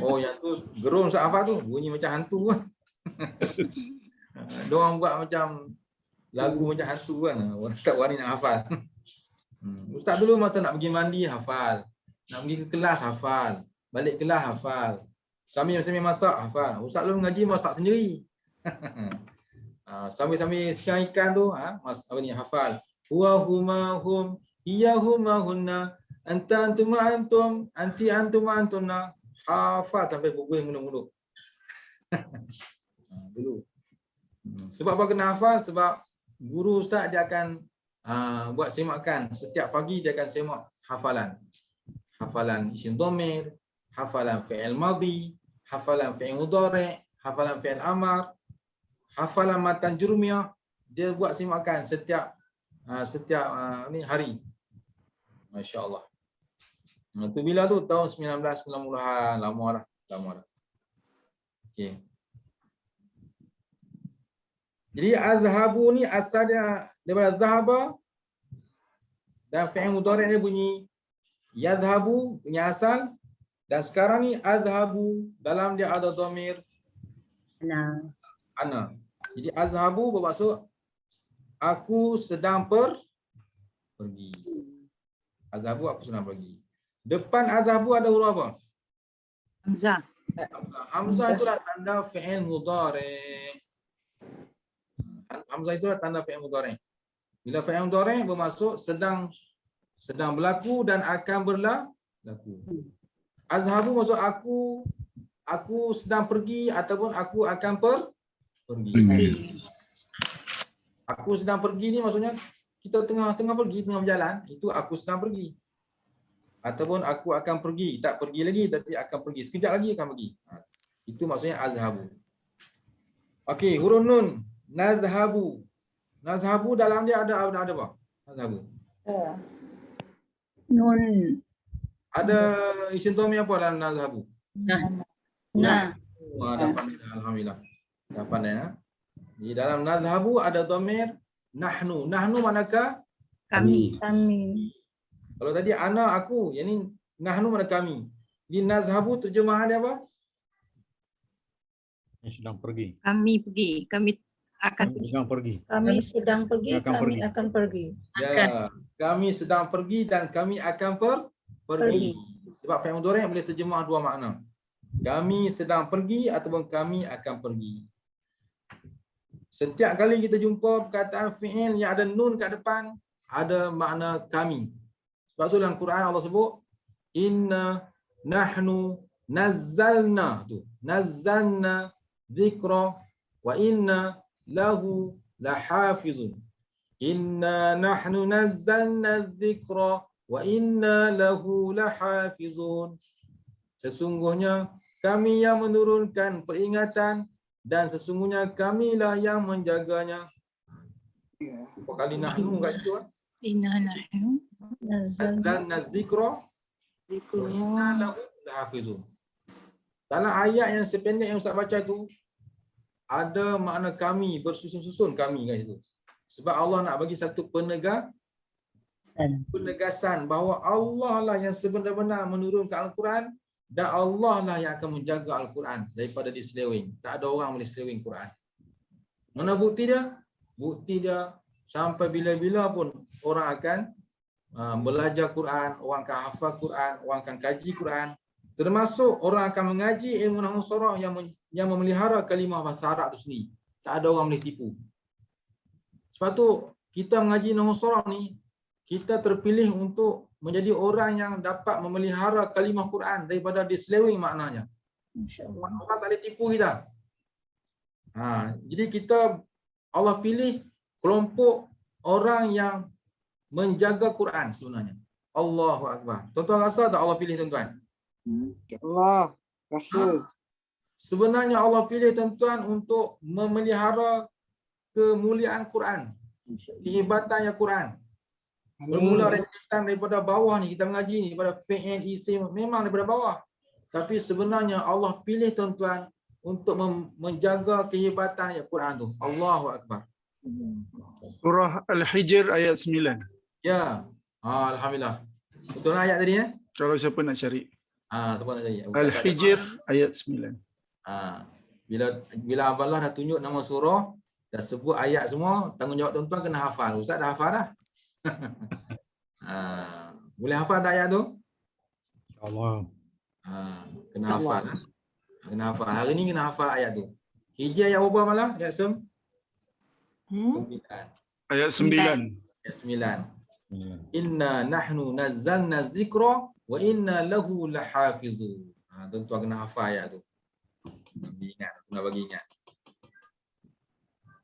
Oh, yang tu gerun Ustaz hafal tu. Bunyi macam hantu kan. Diorang buat macam lagu macam hantu kan. Tak berani nak hafal. Ustaz dulu masa nak pergi mandi hafal. Nak pergi ke kelas hafal. Balik kelas hafal. Sambil-sambil masak hafal. Ustaz dulu mengaji masak sendiri. Sambil-sambil siang ikan tu apa ni hafal. Huwa, huma, hum, hiya, huma, hunna, anta, antuma, antum, anti, antuma, antunna. Hafal sampai berbuih mulut-mulut. Dulu. Sebab apa kena hafal? Sebab guru Ustaz dia akan buat semakan. Setiap pagi dia akan semak hafalan. Hafalan isim dhamir, hafalan fi'il madhi, hafalan fi'il mudhari', hafalan fi'il amar, hafalan matan jurmiyah. Dia buat semakan setiap ni hari. Masya-Allah. Tu bila tu tahun 1990-an, lama dah. Okey. Jadi azhabu ni asalnya daripada zahaba dan fi'il mudhari' dia bunyi yadhhabu punya asal, dan sekarang ni azhabu dalam dia ada dhamir ana. Jadi azhabu bermaksud aku sedang pergi. Azhabu aku sedang pergi. Depan azhabu ada huruf apa?
Hamzah.
Hamzah itulah tanda fi'il mudhari'. Hamzah itulah tanda fi'il mudhari'. Bila fi'il mudhari' bermaksud sedang berlaku dan akan berlaku. Azhabu maksud aku sedang pergi ataupun aku akan pergi. Aku sedang pergi ni maksudnya kita tengah pergi, tengah berjalan, itu aku sedang pergi. Ataupun aku akan pergi, tak pergi lagi tapi akan pergi. Sekejap lagi akan pergi. Itu maksudnya azhabu. Okey, huruf nun, nazhabu. Nazhabu dalam dia ada apa? Nazhabu.
Nun.
Ada isim dhamir apa dalam nazhabu?
Nah.
Dah pandai dah, alhamdulillah. Dah pandai. Di dalam nazhabu ada dhamir nahnu. Nahnu manakah?
Kami.
Kalau tadi ana aku, yang ni nahnu mana kami. Di nazhabu terjemahan dia apa?
Yang sedang pergi.
Kami pergi. Kami Akan
Jangan pergi.
Kami sedang pergi,
Akan
kami
pergi.
akan pergi.
Ya, kami sedang pergi dan kami akan pergi. Sebab fi'il mudhari' boleh terjemah dua makna. Kami sedang pergi ataupun kami akan pergi. Setiap kali kita jumpa perkataan fi'il yang ada nun kat depan, ada makna kami. Sebab tu dalam Quran Allah sebut inna nahnu nazzalna tu. Nazzalna dzikra wa inna lahu lahafizun. Inna nahnu nazzalna dzikra wa inna lahu lahafizun. Sesungguhnya kami yang menurunkan peringatan dan sesungguhnya kamilah yang menjaganya. Berapa kali nahnu kat situ kan?
inna nahnu
Nazzalna dzikra wa inna lahu lahafizun. Dalam ayat yang sependek yang Ustaz baca tu ada makna kami, bersusun-susun kami kat situ. Sebab Allah nak bagi satu penegasan bahawa Allah lah yang sebenar-benar menurunkan Al-Quran dan Allah lah yang akan menjaga Al-Quran daripada diseleweng. Tak ada orang boleh seleweng Quran. Mana bukti dia? Bukti dia sampai bila-bila pun orang akan belajar Quran, orang akan hafal Quran, orang akan kaji Quran. Termasuk orang akan mengaji ilmu nahwu sarah yang memelihara kalimah bahasa Arab itu sendiri. Tak ada orang boleh tipu. Sebab tu kita mengaji nahwu sarah ni, kita terpilih untuk menjadi orang yang dapat memelihara kalimah Quran daripada diseleweng maknanya.
Masya-Allah.
Orang tak boleh tipu kita. Jadi kita Allah pilih kelompok orang yang menjaga Quran sebenarnya. Allahu Akbar. Tuan-tuan rasa tak Allah pilih tuan-tuan?
Allah rasa.
Sebenarnya Allah pilih tuan-tuan untuk memelihara kemuliaan Quran. Kehebatannya Quran. Bermula daripada bawah ni, kita mengaji ni daripada fi'il isim memang daripada bawah. Tapi sebenarnya Allah pilih tuan-tuan untuk menjaga kehebatan ayat Quran tu. Allahu Akbar.
Surah Al-Hijr ayat 9.
Ya. Alhamdulillah. Betul ayat tadi ya?
Kalau siapa nak cari.
Siapa nak cari?
Al-Hijr ayat 9.
Bila Abdullah dah tunjuk nama surah, dah sebut ayat semua, tanggungjawab tuan-tuan kena hafal. Ustaz dah hafal dah. Boleh hafal tak ayat tu?
InsyaAllah.
Kena hafal. Kena hafal. Hari ni kena hafal ayat tu. Hijrah ayat berapa malah? Ayat 9.
Ayat 9.
Ayat 9. Inna nahnu nazzalna dzikra wa inna lahu lahafizun. Tuan-tuan kena hafal ayat tu. Ingat, kena bagi ingat.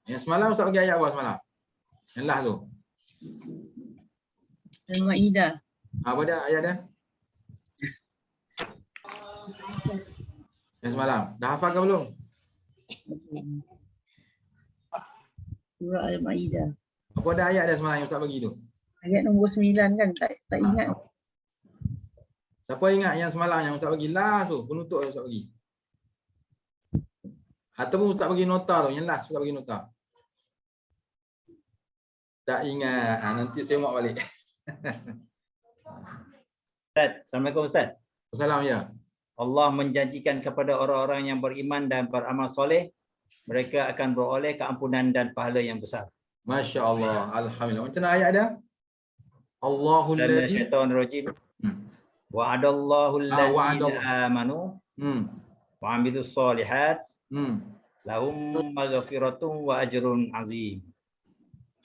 Yang semalam Ustaz bagi ayat apa semalam? Yang last tu.
Al-Maidah.
Apa dia ayat dia? Yang semalam. Dah hafal ke belum?
Surah Al-Maidah.
Apa ada ayat dia semalam yang Ustaz bagi tu?
Ayat nombor 9 kan, tak ingat.
Siapa ingat yang semalam yang Ustaz bagi last tu, penutup yang Ustaz bagi? Ataupun Ustaz bagi nota tu, yang last Ustaz bagi nota. Tak ingat. Nanti saya muak balik.
Ustaz, Assalamualaikum Ustaz.
Assalam ya.
Allah menjanjikan kepada orang-orang yang beriman dan beramal soleh, mereka akan beroleh keampunan dan pahala yang besar.
Masya Allah. Alhamdulillah. Macam mana ayat dia? Allahul ladzi
Syaitanirrajim. Wa'adallahu alladhina amanu wa 'amilus solihat lahum maghfiratun wa ajrun 'azim.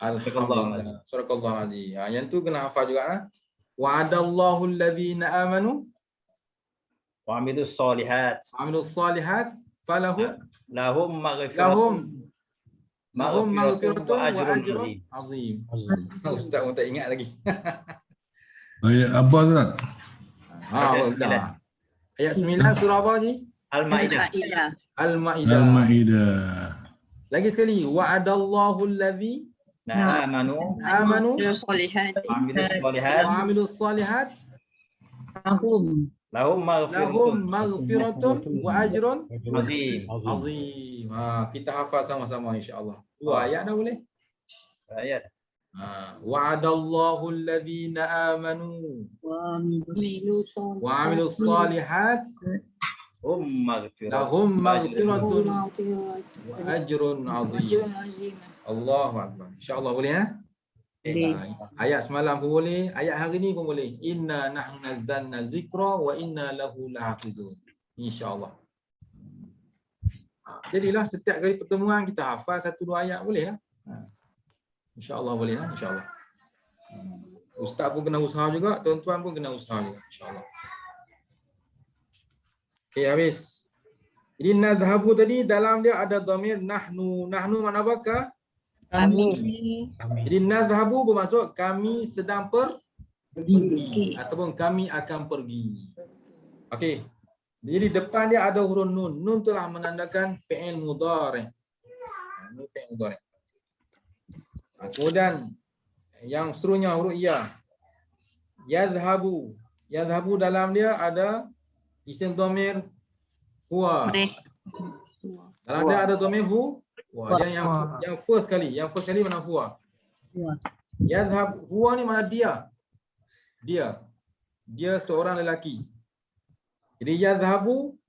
Alhamdulillah. Surah Azim. Yang tu kena hafal juga. Wa'adallahu alladhina amanu
Wa 'amilus solihat.
Amilus salihat
Lahum maghfiratun wa ajrun 'azim.
Ustaz pun tak ingat lagi.
Ayat apa tu tak?
Ayat 9 surah apa ni?
Al-Maidah.
Al-Maidah.
Al-Ma'idah.
Lagi sekali. Wa'adallahu alladhina
amanu
amanu
wa 'amilus solihat lahum
maghfiratun wa ajrun
'azim.
azim. Kita hafal sama-sama insya-Allah. Dua ayat dah boleh?
Ayat.
Wa'adallahu alladhina amanu wa 'amilus solihat
maghfirah.
Lahum maghfiratun
Maghfirat.
wa ajrun azim.
Ajrun azim.
Allahu akbar. Insya-Allah boleh ya? Ayat semalam pun boleh, ayat hari ni pun boleh. Inna nahnu nazzalna zikra wa inna lahu lahafizun. Insya-Allah. Jadilah setiap kali pertemuan kita hafal 1-2 ayat boleh lah. Insya-Allah boleh lah, insya-Allah. Ustaz pun kena usaha juga, tuan-tuan pun kena usaha juga, insya-Allah. Okey, habis. Jadi nadhabu tadi dalam dia ada dhamir nahnu. Nahnu makna apa?
Kami.
Jadi nadhabu bermaksud kami sedang pergi ataupun kami akan pergi. Okey. Jadi depan dia ada huruf nun. Nun telah menandakan fi'il mudhari'. Nun fi'il mudhari'. Kemudian yang seterusnya huruf ya. Yadhhabu. Yadhhabu dalam dia ada isim dhamir huwa. Dalam dia ada dhamir hu. Wah, yang first kali mana huwa? Yadhhab, huwa ni mana dia? Dia seorang lelaki. Jadi yadhhabu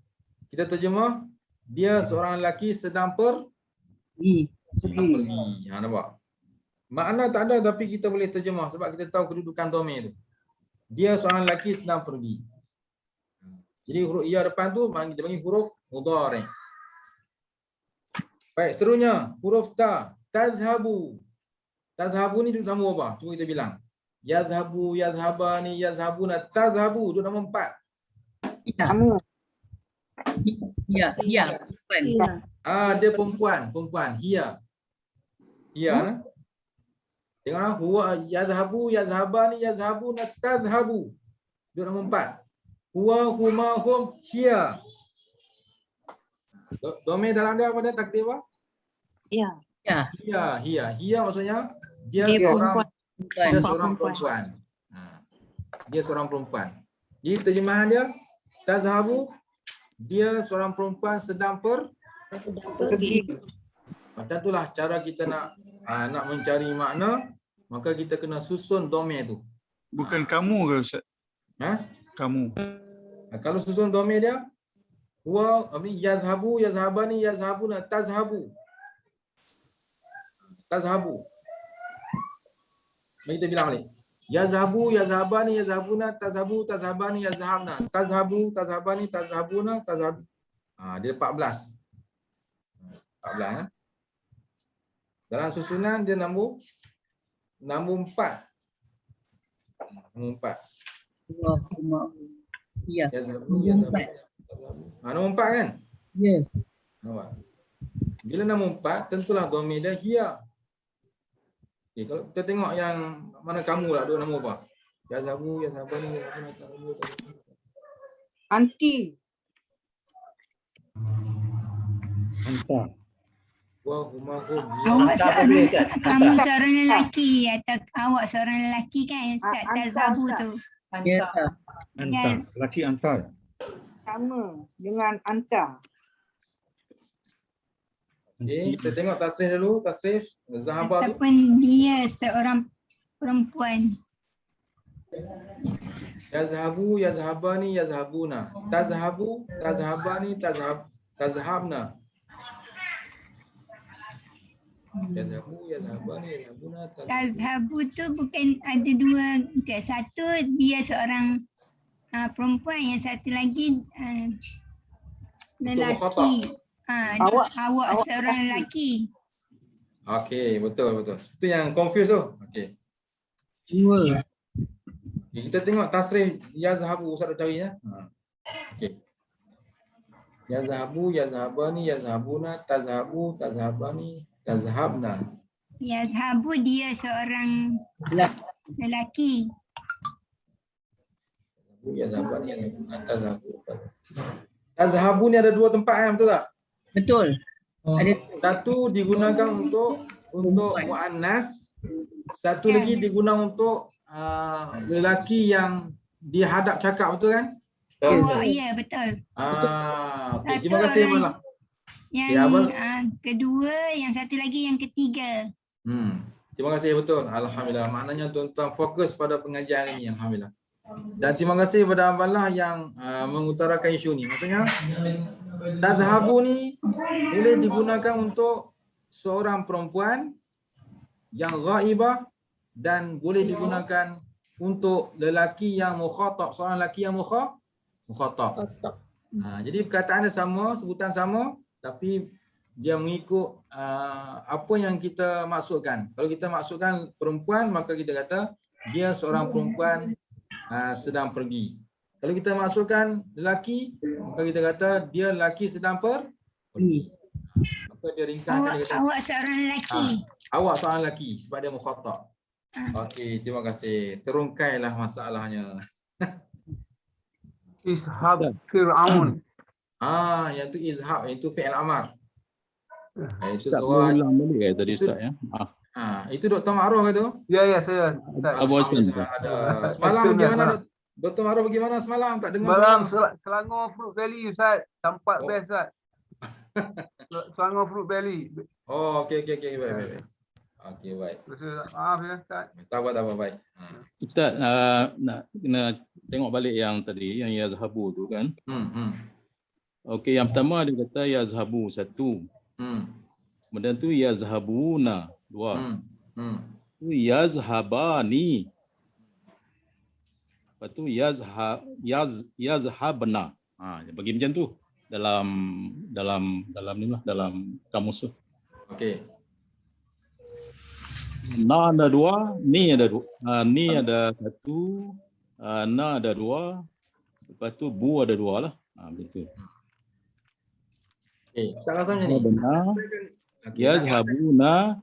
kita terjemah dia seorang lelaki sedang pergi. Ha, nampak? Makna tak ada tapi kita boleh terjemah sebab kita tahu kedudukan dhamir tu. Dia seorang lelaki sedang pergi. Jadi huruf ya depan tu kita panggil huruf mudhari'. Baik, seterusnya huruf ta, tazhabu. Tazhabu ni duduk sama apa? Cuba kita bilang. Yazhabu, yazhabani, yazhabuna, tazhabu duduk nama 4.
Kamu.
Ya.
Iya.
Dia perempuan, hiya. Hiya. Tengoklah huwa yazhabu, yazhabani, yazhabuna, tazhabu. Duduk nama 4. Huwa, huma, hum, hiya. Dhamir dalam dia apa dia takdir apa?
Ya.
Hiya maksudnya dia seorang perempuan. Dia seorang perempuan. Jadi terjemahan dia tazhabu dia seorang perempuan sedang pergi. Macam itulah cara kita nak mencari makna, maka kita kena susun dhamir tu.
Bukan kamu ke Ustaz? Kamu.
Kalau susun dhamir dia huwa, yazhabu, yazhabani, yazhabuna, tazhabu. Mari kita bilang balik. Yazhabu, yazhabani, yazhabuna, tazhabu, tazhabani, yazhabna. Tazhabu, tazhabani, tazhabuna, tazhabu. Dia 14. 14. Dalam susunan dia nombor 4. Nombor 4.
Ya.
Yazhabu, yazhabuna. Nombor 4 kan?
Ya.
Nampak? Bila nombor 4, tentulah dhamir dia hiya. Okay, kalau kita tengok yang mana kamu lah duduk nombor apa? Yazhabu, yazhabani, yazhabuna, tazhabu.
Anti.
Anta.
Wa huma hum.
Kamu seorang lelaki atau awak seorang lelaki kan Ustaz tazhabu tu.
Anta. Laki anta.
Sama dengan anta.
Okay, kita tengok tasrif dulu. Tasrif zahaba tu.
Ataupun dia seorang perempuan.
Yazhabu, yazhabani, yazhabuna. Tazhabu, tazhabani, tazhabna. Yazhabu, yazhabani, yazhabuna,
Tazhabu tu bukan ada dua ke. Satu dia seorang perempuan, yang satu lagi lelaki. Awak seorang lelaki.
Okey, betul. Itu yang confuse tu. Okey.
Dua.
Kita tengok tasrif yazhabu, Ustaz cari ya. Okey. Yazhabu, yazhabani, yazhabuna, tazhabu, tazhabani, tazhabna.
Yazhabu dia seorang lelaki.
Yazhabani, yazhabuna, tazhabu. Tazhabu ni ada 2 tempat kan, betul tak?
Betul. Ada
Satu digunakan untuk muannas, satu lagi digunakan untuk lelaki yang dihadap cakap, betul kan?
Oh ya, betul.
Okay. Terima kasih Malah.
Yang kedua, yang satu lagi yang ketiga.
Terima kasih, betul. Alhamdulillah. Maknanya tuan-tuan fokus pada pengajian ini, alhamdulillah. Dan terima kasih kepada Abdullah yang mengutarakan isu ni. Maksudnya tazhabu ni boleh digunakan untuk seorang perempuan yang ghaibah dan boleh digunakan untuk lelaki yang mukhatab, seorang lelaki yang mukhatab. Jadi perkataan dia sama, sebutan sama, tapi dia mengikut apa yang kita maksudkan. Kalau kita maksudkan perempuan, maka kita kata dia seorang perempuan sedang pergi. Kalau kita maksudkan lelaki, maka kita kata dia lelaki sedang pergi. Maka dia ringkaskan, dia kata
Awak seorang lelaki.
awak seorang lelaki sebab dia mukhatab. Okey, terima kasih. Terungkailah masalahnya.
Ishab Fir'aun.
Yang tu izhab, yang tu fi'il amar. Itu
Ustaz
soal.
boleh ulang balik tadi Ustaz ya. Maaf.
Itu Dr. Ma'ruf ke tu?
Ya, saya.
Abu Hassan.
Semalam bagaimana Dr. Ma'ruf, bagaimana semalam? Tak dengar
Malam
semalam?
Selangor Fruit Valley Ustaz. Tempat
Oh.
best Ustaz. Selangor Fruit Valley.
Oh, okey, baik. Okey, baik.
Maaf ya Ustaz.
Tak apa, baik.
Ustaz nak kena tengok balik yang tadi yang yazhabu tu kan. Okey, yang pertama dia kata yazhabu satu. Kemudian tu yazhabuna dua. Tu yazhabani. Lepas tu yazhabna. Bagi macam tu dalam ni lah, dalam kamus tu.
Okey.
Na ada dua, ni ada dua. Ni ada satu, na ada dua. Lepas tu bu ada dua lah. Betul.
Ustaz rasa macam ni.
Benar. Yazhabuna,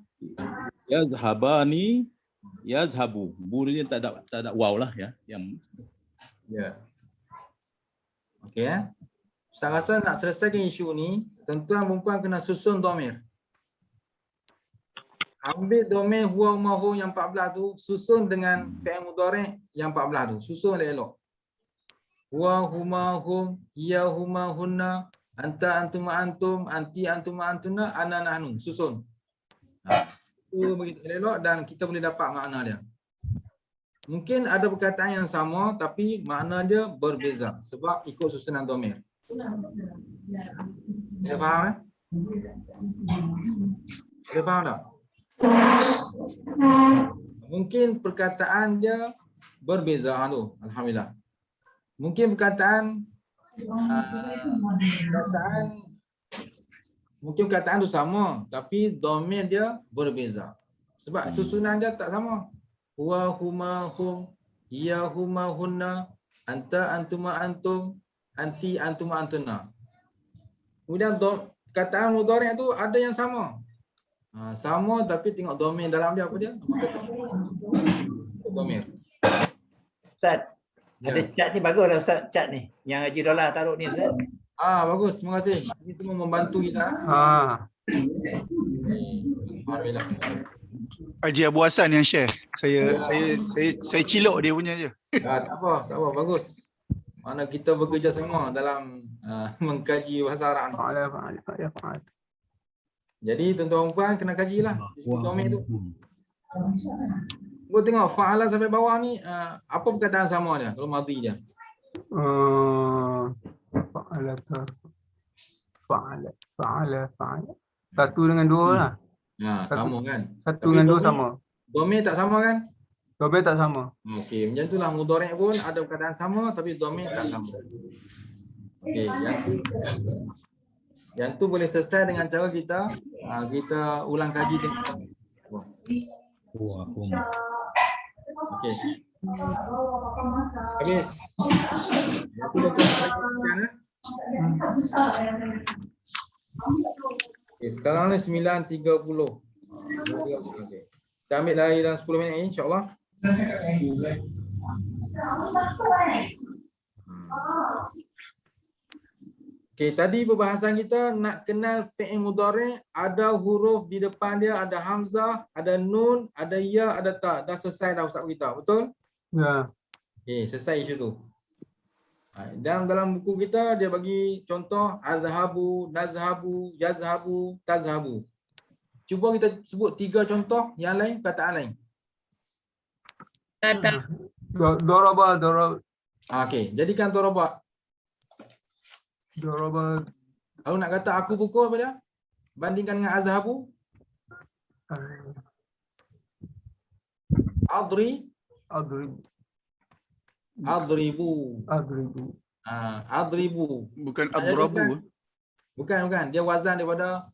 yazhabani, yazhabu. Bu dia tak ada waw lah ya. Yang
Okey Ustaz rasa nak selesaikan isu ni, tuan-tuan dan puan kena susun dhamir. Ambil dhamir huwa huma hum yang 14 tu, susun dengan fi'il mudhari' yang 14 tu. Susun elok. Huwa huma hum, hiya huma hunna, anta antum antum, anti antum antuna, ana nahnu. Susun. Itu begitu elok dan kita boleh dapat makna dia. Mungkin ada perkataan yang sama tapi makna dia berbeza sebab ikut susunan dhamir. Boleh faham Boleh faham tak? Mungkin perkataan dia berbeza tu, alhamdulillah. Mungkin perkataan tu sama tapi dhamir dia berbeza. Sebab susunan dia tak sama. Huwa huma hum, hiya huma hunna, anta antuma antum, anti antuma antuna. Kemudian perkataan mudhari' tu ada yang sama. Sama tapi tengok domain dalam dia apa dia? Dhamir.
Ustaz, ada cat ni bagus lah Ustaz, cat ni. Yang Haji Dollar taruh ni Ustaz.
Bagus, terima kasih. Ini semua membantu kita. Alhamdulillah.
Haji Abu Hassan yang share. Saya cilok dia punya je.
Tak apa, bagus. Mana kita bekerja sama dalam mengkaji bahasa Arab ni. Jadi tuan-tuan puan kena kajilah domain tu. Gua tengok fa'ala sampai bawah ni apa perkataan sama dia kalau madhi dia?
Fa'ala. Satu dengan dua lah.
Sama kan?
Satu dengan dua sama.
Domain tak sama kan?
Domain tak sama.
Okey, macam itulah mudhari' pun ada perkataan sama tapi domain tak sama. Okey, yang tu boleh selesai dengan cara kita ulang kaji tengok. Okey. Habis. Okay, sekarang ni 9.30. Okay. Kita ambil lagi dalam 10 minit ni insya-Allah. Okay, tadi perbahasan kita nak kenal fi'il mudhari', ada huruf di depan dia, ada hamzah, ada nun, ada ya, ada ta. Dah selesai dah Ustaz kita, betul?
Ya.
Okay, selesai isu tu. Dan dalam buku kita dia bagi contoh azhabu, nazhabu, yazhabu, tazhabu. Cuba kita sebut 3 contoh yang lain, perkataan lain.
Doraba.
Okey, jadikan daraba.
Doraba.
Kalau nak kata aku pukul apa dia? Bandingkan dengan azhabu. Adribu.
Bukan adrabu.
Bukan. Dia wazan daripada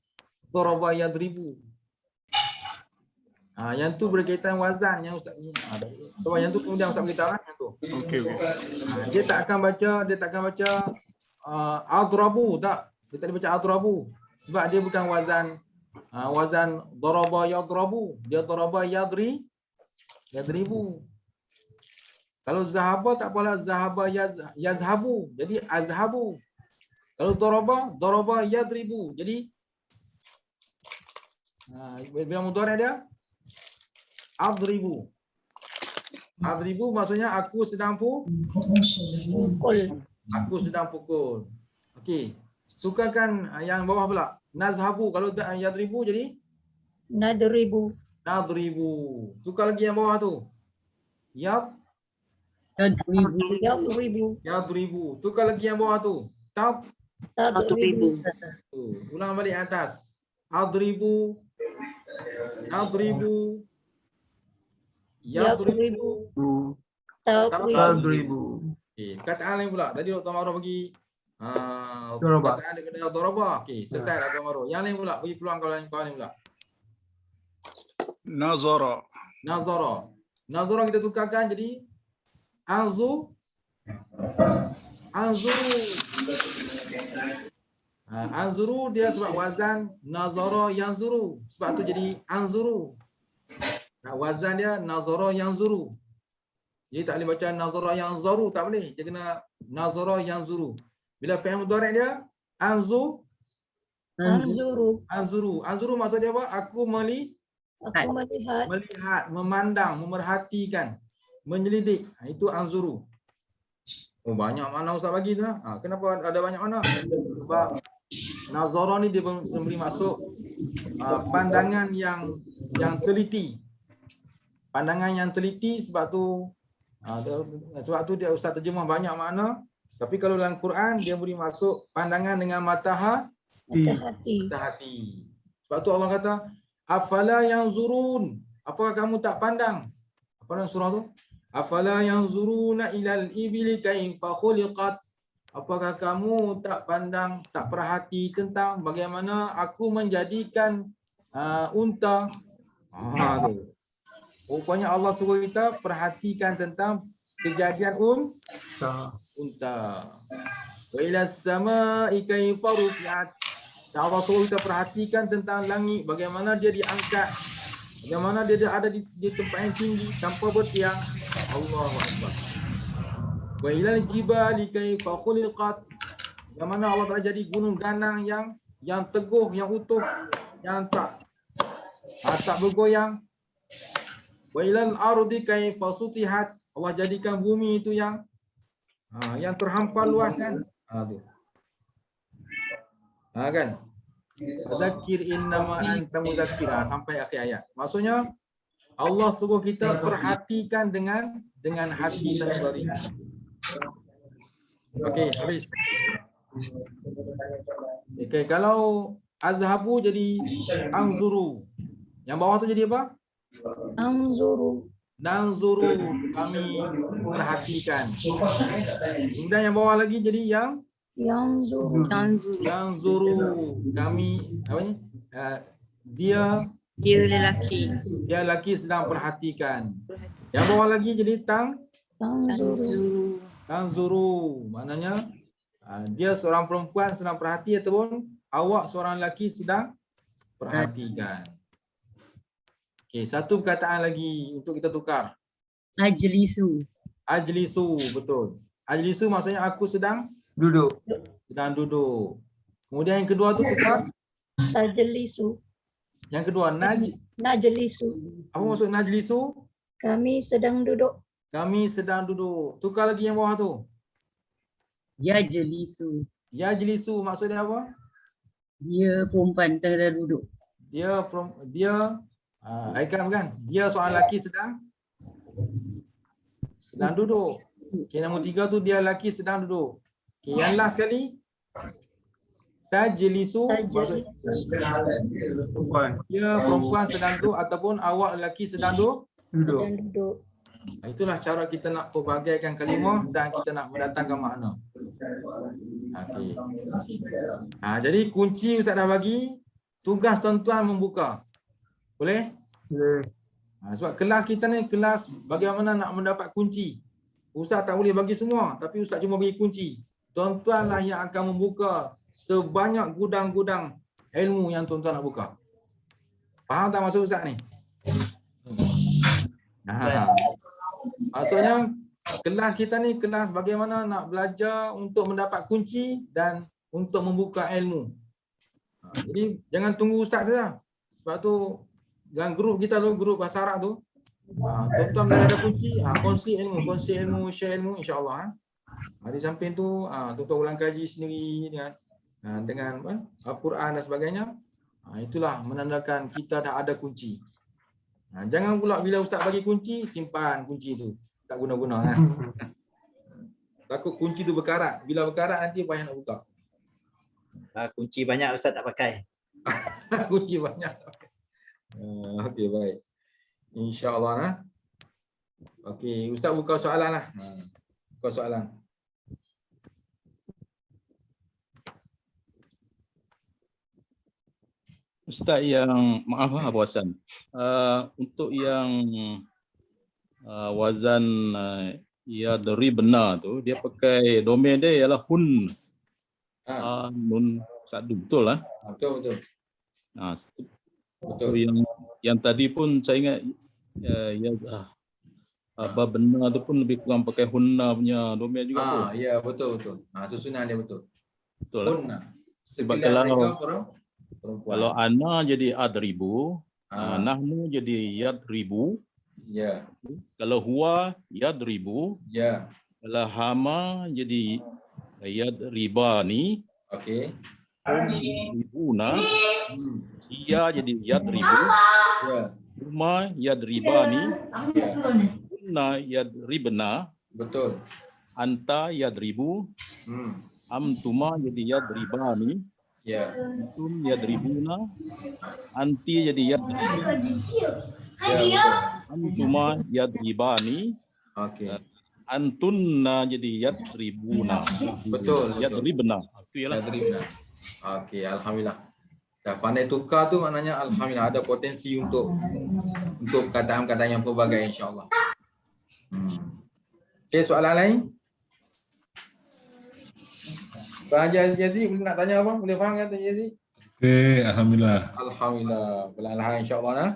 daraba yadribu. Yang tu berkaitan wazan yang Ustaz sebab yang tu kemudian Ustaz beritahu kan yang tu.
Okey.
Dia tak akan baca adrabu tak. Dia tak baca adrabu sebab dia bukan wazan daraba yadrabu. Dia daraba yadribu. Kalau zahaba tak apalah, zahaba yazhabu. Jadi azhabu. Kalau daraba yadribu. Jadi bila mudhari' dia adribu. Adribu maksudnya aku sedang pukul. Aku sedang pukul. Okey. Tukarkan yang bawah pula. Nazhabu. Kalau yadribu jadi
Nadribu.
Tukar lagi yang bawah tu. Yadribu. Tukar lagi yang bawah tu.
Tadribu.
Ulang balik atas. Adribu. Yadribu.
Tadribu.
Okey, kataan lain pula. Tadi Dr. Maro bagi
Daraba.
kataan daripada daraba. Okey, selesai Dr. Maro. Yang lain pula, bagi peluang kawan lain pula.
Nazara.
Nazara kita tukarkan jadi anzuru. Anzuru dia sebab wazan nazara yanzuru. Sebab tu jadi anzuru. Wazan dia nazara yanzuru. Jadi tak boleh baca nazara yanzuru, tak boleh. Dia kena nazara yanzuru. Bila fi'il mudhari' dia anzuru. Anzuru maksud dia apa? Aku melihat, memandang, memerhatikan, menyelidik. Itu anzuru. Oh, banyak makna Ustaz bagi tu lah. Kenapa ada banyak makna? Sebab nazara ni dia memberi maksud pandangan yang teliti. Pandangan yang teliti, sebab tu dia Ustaz terjemah banyak makna. Tapi kalau dalam Quran dia beri maksud pandangan dengan mata hati. Sebab tu Allah kata afala yanzurun. Apakah kamu tak pandang? Apa dalam surah tu? Afala yanzuruna ilal ibili kaifa khuliqat. Apakah kamu tak pandang, tak perhati tentang bagaimana aku menjadikan unta? Tu. Rupanya Allah suruh kita perhatikan tentang kejadian unta. Wa ilas samaa'i kaifa rufi'at. Allah suruh kita perhatikan tentang langit, bagaimana dia diangkat, bagaimana dia ada di tempat yang tinggi tanpa bertiang. Allahu Akbar. Wa ilal jibali kaifa khuliqat. Bagaimana Allah telah jadi gunung ganang yang teguh, yang utuh, yang tak bergoyang. Wa ilal ardi kaifa sutihat. Allah jadikan bumi itu yang terhampar luas kan. Tu. Kan? Dzakir innama anta muzakkir sampai akhir ayat. Maksudnya Allah suruh kita perhatikan dengan hati sendiri. Okey, habis. Okey, kalau azhabu jadi anzuru. Yang bawah tu jadi apa? Nanzuru, kami perhatikan. Kemudian yang bawah lagi jadi yanzuru, kami apa ni? Dia lelaki sedang perhatikan. Yang bawah lagi jadi tanzuru. Maknanya dia seorang perempuan sedang perhati ataupun awak seorang lelaki sedang perhatikan. Okey, satu perkataan lagi untuk kita tukar. Ajlisu, betul. Ajlisu maksudnya aku sedang duduk. Kemudian yang kedua tu tukar
Tajlisu.
Yang kedua
Najlisu.
Apa maksud najlisu?
Kami sedang duduk.
Tukar lagi yang bawah tu.
Yajlisu.
Maksudnya apa?
Dia perempuan tengah duduk.
Dia Aikam kan? Dia seorang lelaki sedang duduk. Okey, nombor 3 tu dia lelaki sedang duduk. Okey, yang last sekali tajlisu maksud dia perempuan sedang duduk ataupun awak lelaki sedang duduk.
Sedang duduk.
Itulah cara kita nak pelbagaikan kalimah dan kita nak mendatangkan makna. Okey. Jadi kunci Ustaz dah bagi, tugas tuan-tuan membuka. Boleh?
Boleh.
Sebab kelas kita ni kelas bagaimana nak mendapat kunci. Ustaz tak boleh bagi semua, tapi Ustaz cuma bagi kunci. Tuan-tuan lah yang akan membuka sebanyak gudang-gudang ilmu yang tuan-tuan nak buka. Faham tak maksud Ustaz ni? Maksudnya kelas kita ni kelas bagaimana nak belajar untuk mendapat kunci dan untuk membuka ilmu. Jadi jangan tunggu Ustaz saja. Sebab tu dalam grup kita tu, grup bahasa Arab tu, tuan-tuan bila ada kunci, kongsi ilmu, share ilmu insya-Allah. Di samping tu tuan-tuan ulang kaji sendiri dengan Al-Quran dan sebagainya. Itulah menandakan kita dah ada kunci. Jangan pula bila Ustaz bagi kunci, simpan kunci tu. Tak guna-guna kan. Takut kunci tu berkarat. Bila berkarat nanti payah nak buka.
Kunci banyak Ustaz tak pakai.
Kunci banyak tak pakai. Okey, baik. InsyaAllah. Okey, Ustaz buka soalan lah. Buka soalan.
Ustaz yang maaf Abu Hassan. Untuk yang wazan yadribna tu dia pakai domain dia ialah hun. Nun sadu betul lah.
Betul.
So yang tadi pun saya ingat benar tu pun lebih kurang pakai hunna punya domain juga.
Ya betul. Susunan dia betul.
Betul lah.
Hunna.
Sebab kalau ana jadi adribu, nahnu jadi yadribu.
Ya.
Kalau huwa yadribu.
Ya.
Kalau hama jadi yadribani.
Okey.
Yadribuna. Ia jadi yadribu.
Ya.
Huma yadribani.
Ya.
Kunna yadribna.
Betul.
Anta yadribu. Amtuma jadi yadribani.
Ya.
Antum yadribuna. Anti jadi yadribu.
Ya,
Antuma yadribani.
Okey.
Antunna jadi yadribuna.
Betul.
Yadribna. Itu ialah
yadribna. Okey, alhamdulillah. Dah pandai tukar tu maknanya alhamdulillah ada potensi untuk kataan-kataan yang pelbagai insya-Allah. Okey, soalan lain? Pak Haji Yazid boleh nak tanya apa? Boleh faham kan Haji Yazid?
Okey, alhamdulillah.
Alhamdulillah. Alhamdulillah insya-Allah nah.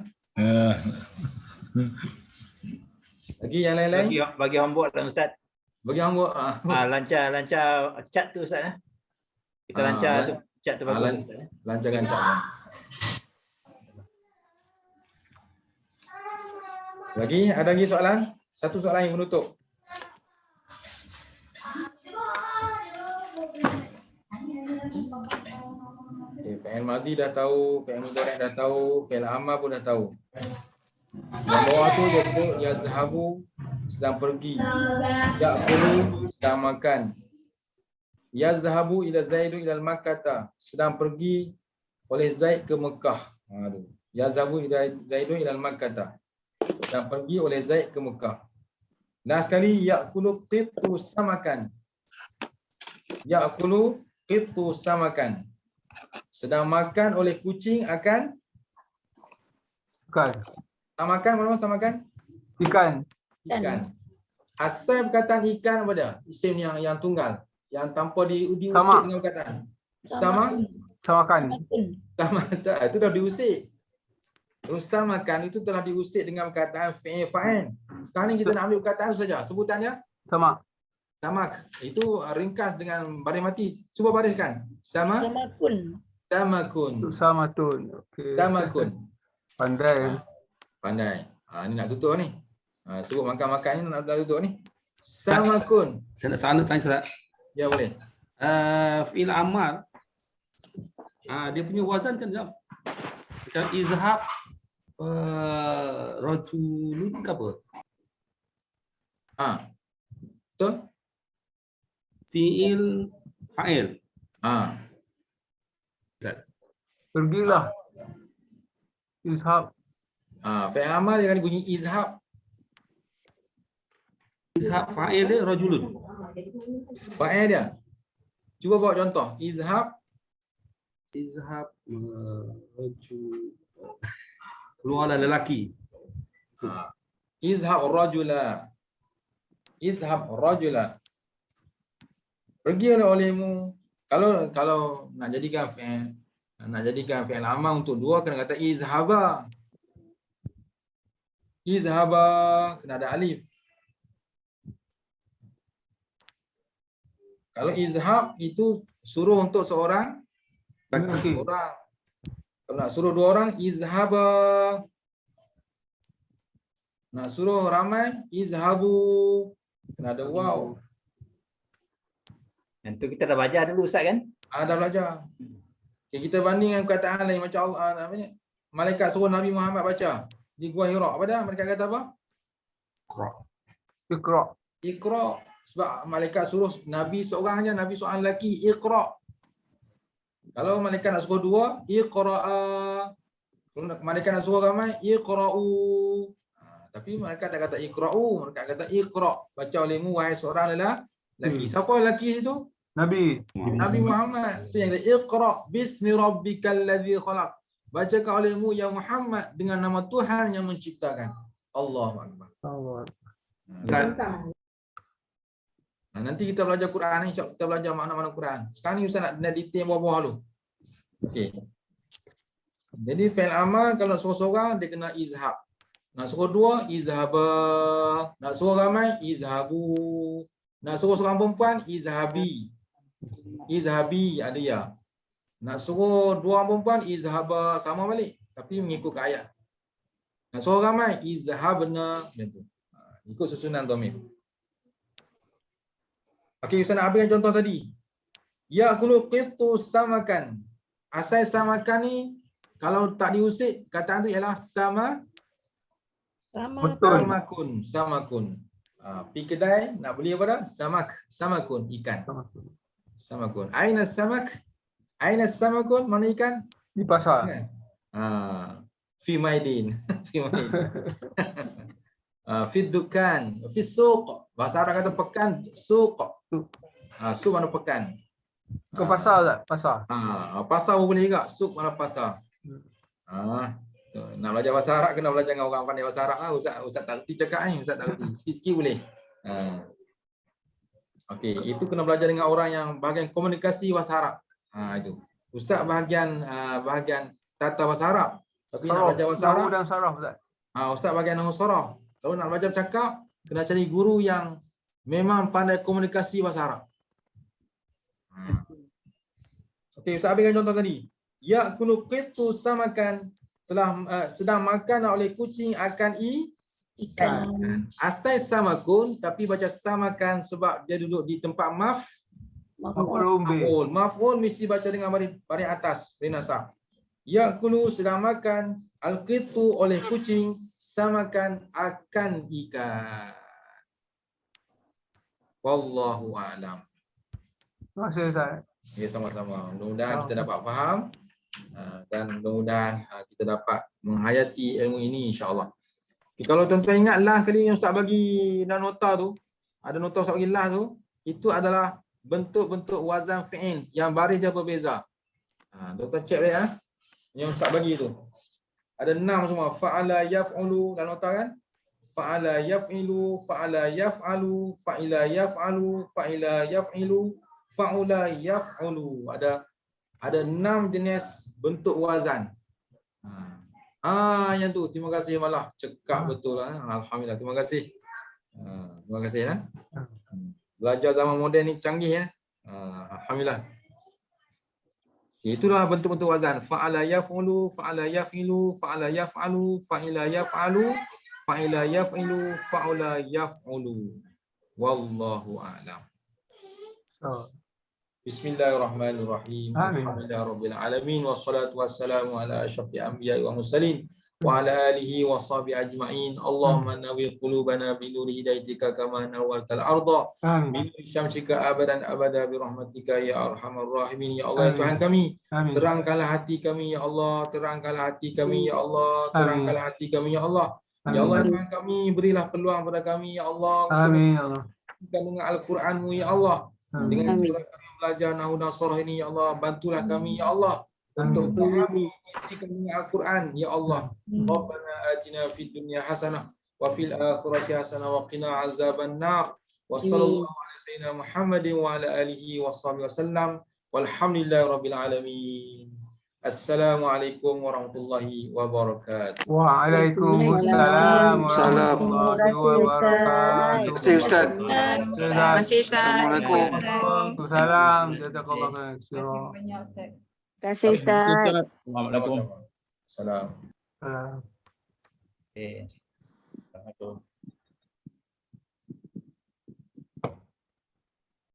Lagi yang lain-lain?
Bagi homework lah Ustaz.
Bagi homework.
Lancar chat tu Ustaz. Kita lancar tu chat tu bagus.
Lancarkan chat. Lagi ada lagi soalan? Satu soalan yang menutup. Okay, fi'il madhi dah tahu, fi'il mudhari' dah tahu, fi'il amar pun dah tahu. Yang bawah tu dia sebut yazhabu sedang pergi. Ya'kulu sedang makan. Yazhabu ila Zaidu ila Makkah sedang pergi oleh Zaid ke Mekah. Yazhabu ila Zaidu ila Makkah sedang pergi oleh Zaid ke Mekah. Nah sekali ya'kulu qittu samakan. Ya'kulu qittu samakan. Sedang makan oleh kucing akan
ikan.
Samakan mana samakan?
Ikan.
Asal perkataan ikan apa dia? Isim yang tunggal, yang tanpa diusik dengan perkataan.
Samakan.
Itu dah diusik. Samakan itu telah diusik dengan perkataan fi'il fa'il. Sekarang ni kita nak ambil perkataan saja. Sebutannya
Sama.
Itu ringkas dengan baris mati. Cuba bariskan. Samakun.
Okey.
Samakun.
Pandai.
Ni nak tutup ni. Sebut makan-makan ni nak tutup ni. Samakun.
Saya nak tanya Ustaz.
Ya boleh.
Fi'il amar. Dia punya wazan kan macam izhab rajulun ke apa?
Betul?
Fi'il fa'il.
Pergilah. Izhab.
Fi'il amal dia akan bunyi izhab.
Izhab fa'il dia rajulun.
Fa'il dia. Cuba bawa contoh. Izhab.
Izhab keluarlah lelaki.
Izhab rajula. Izhab rajula. Pergilah olehmu. Kalau nak jadikan fi'il amal untuk dua kena kata izhaba. Izhaba kena ada alif. Kalau izhab itu suruh untuk seorang orang. Kalau nak suruh dua orang, izhaba. Nak suruh ramai, izhabu. Kena ada waw.
Yang tu kita dah belajar dulu Ustaz kan?
Dah belajar. Okay, kita banding dengan perkataan lain macam Allah namanya. Malaikat suruh Nabi Muhammad baca di Gua Hira. Apa dah? Malaikat kata apa?
Iqra.
Iqra. Sebab malaikat suruh Nabi seorang aja, Nabi seorang lelaki, iqra. Kalau malaikat nak suruh dua, iqra'a. Kalau malaikat nak suruh ramai, iqra'u. Tapi malaikat tak kata iqra'u, malaikat kata iqra. Baca olehmu wahai seorang lelaki. Siapa lelaki itu?
Nabi
Muhammad. Itu yang dia iqra bismi rabbikal ladzi khalaq. Bacakan olehmu ya Muhammad dengan nama Tuhan yang menciptakan. Allahu akbar. Nanti kita belajar Quran ni, insya-Allah kita belajar makna-makna Quran. Sekarang ni Ustaz nak detail bawah-bawah dulu. Okey. Jadi fi'il amal kalau nak suruh seorang dia kena izhab. Nak suruh dua, izhaba. Nak suruh ramai, izhabu. Nak suruh seorang perempuan, izhabi. Izhabi ada ya. Nak suruh dua orang perempuan, izhaba, sama balik. Tapi mengikut ayat. Nak suruh ramai, izhabna. Macam tu. Ikut susunan dhamir. Okey, Ustaz nak ambil contoh tadi. Ya'kulu qittu samakan. Asal samakan ni kalau tak diusik, kataan tu ialah samakun. Pergi kedai nak beli apa dah? Samakun, ikan. Samakun. Aina samakun, mana ikan?
Di pasar.
Fi maidin. Fi maidin. Fi dukan, fi suq. Bahasa Arab kata pekan, suq. Suq mana pekan.
Ke pasar tak? Pasar.
Pasar pun boleh juga. Suq mana pasar. Nak belajar bahasa Arab kena belajar dengan orang pandai bahasa Arab lah. Ustaz tak reti cakap ni, Ustaz tak reti. Sikit-sikit boleh. Okey, itu kena belajar dengan orang yang bahagian komunikasi bahasa Arab. Itu. Ustaz bahagian tata bahasa Arab. Tapi nak belajar bahasa Arab
dan saraf Ustaz.
Ustaz bahagian nahwu saraf. Kalau nak belajar cakap, kena cari guru yang memang pandai komunikasi bahasa Arab. Okey, Ustaz ambilkan contoh tadi. Ya'kulu qittu samakan, sedang makan oleh kucing akan ikan. Asal samakun tapi baca samakan sebab dia duduk di tempat maf'ul. Maf'ul mesti baca dengan baris atas, baris nasab. Ya'kulu sedang makan, al-qittu oleh kucing, samakan akan ikan. Wallahu a'lam.
Terima kasih Ustaz.
Ya, sama-sama. Mudah-mudahan kita dapat faham dan mudah-mudahan kita dapat menghayati ilmu ini insya-Allah. Kalau tuan-tuan ingat lah kali yang Ustaz bagi dalam nota tu, ada nota Ustaz bagi lah tu, itu adalah bentuk-bentuk wazan fi'il yang baris dia berbeza. Tuan-tuan cek boleh yang Ustaz bagi tu. Ada 6 semua. Fa'ala yaf'ulu dalam nota kan? Fa'ala yaf'ilu, fa'ala yaf'alu, fa'ila yaf'alu, fa'ila yaf'ilu, fa'ula yaf'ulu. Ada 6 jenis bentuk wazan. Yang tu. Terima kasih malah. Cekap betul lah. Alhamdulillah. Terima kasih. Terima kasih. Belajar zaman moden ni canggih. Alhamdulillah. Itulah bentuk-bentuk wazan. Fa'ala yaf'ulu, fa'ala yaf'ilu, fa'ala yaf'alu, fa'ila yaf'alu, fa'ila yaf'ilu, fa'ula yaf'ulu. Wallahu a'lam. Bismillahirrahmanirrahim. Alhamdulillahirabbil alamin wassalatu wassalamu ala asyrafil anbiya'i wal mursalin wa ala alihi wa sahbihi ajma'in. Allahumma nawwir qulubana bi nuri hidayatika kama nawwartal arda bi nuri syamsika abadan abada bi rahmatika ya arhamar rahimin. Ya Allah, ya Tuhan kami, terangkanlah hati kami ya Allah, terangkanlah hati kami ya Allah, terangkanlah hati kami ya Allah. Ya Allah, Tuhan kami, berilah peluang pada kami ya Allah.
Amin ya Allah.
Dengan Al-Quran-Mu ya Allah. Dengan kami belajar Nahu dan Surah ini ya Allah, bantulah kami ya Allah untuk memahami isi kandungan Al-Quran ya Allah. Rabbana atina fid dunya hasanah wa fil akhirati hasanah wa qina azaban nar. Wa sallallahu ala sayyidina Muhammadin wa ala alihi wa sahbihi wasallam. Walhamdulillahi rabbil alamin. Assalamualaikum warahmatullahi wabarakatuh.
Waalaikumsalam warahmatullahi wabarakatuh.
Terima kasih Ustaz.
Terima kasih Ustaz.
Assalamualaikum.
Waalaikumsalam. Jazakallah khair.
Terima kasih Ustaz.
Assalamualaikum.
Salam.
Salam.
Assalamualaikum.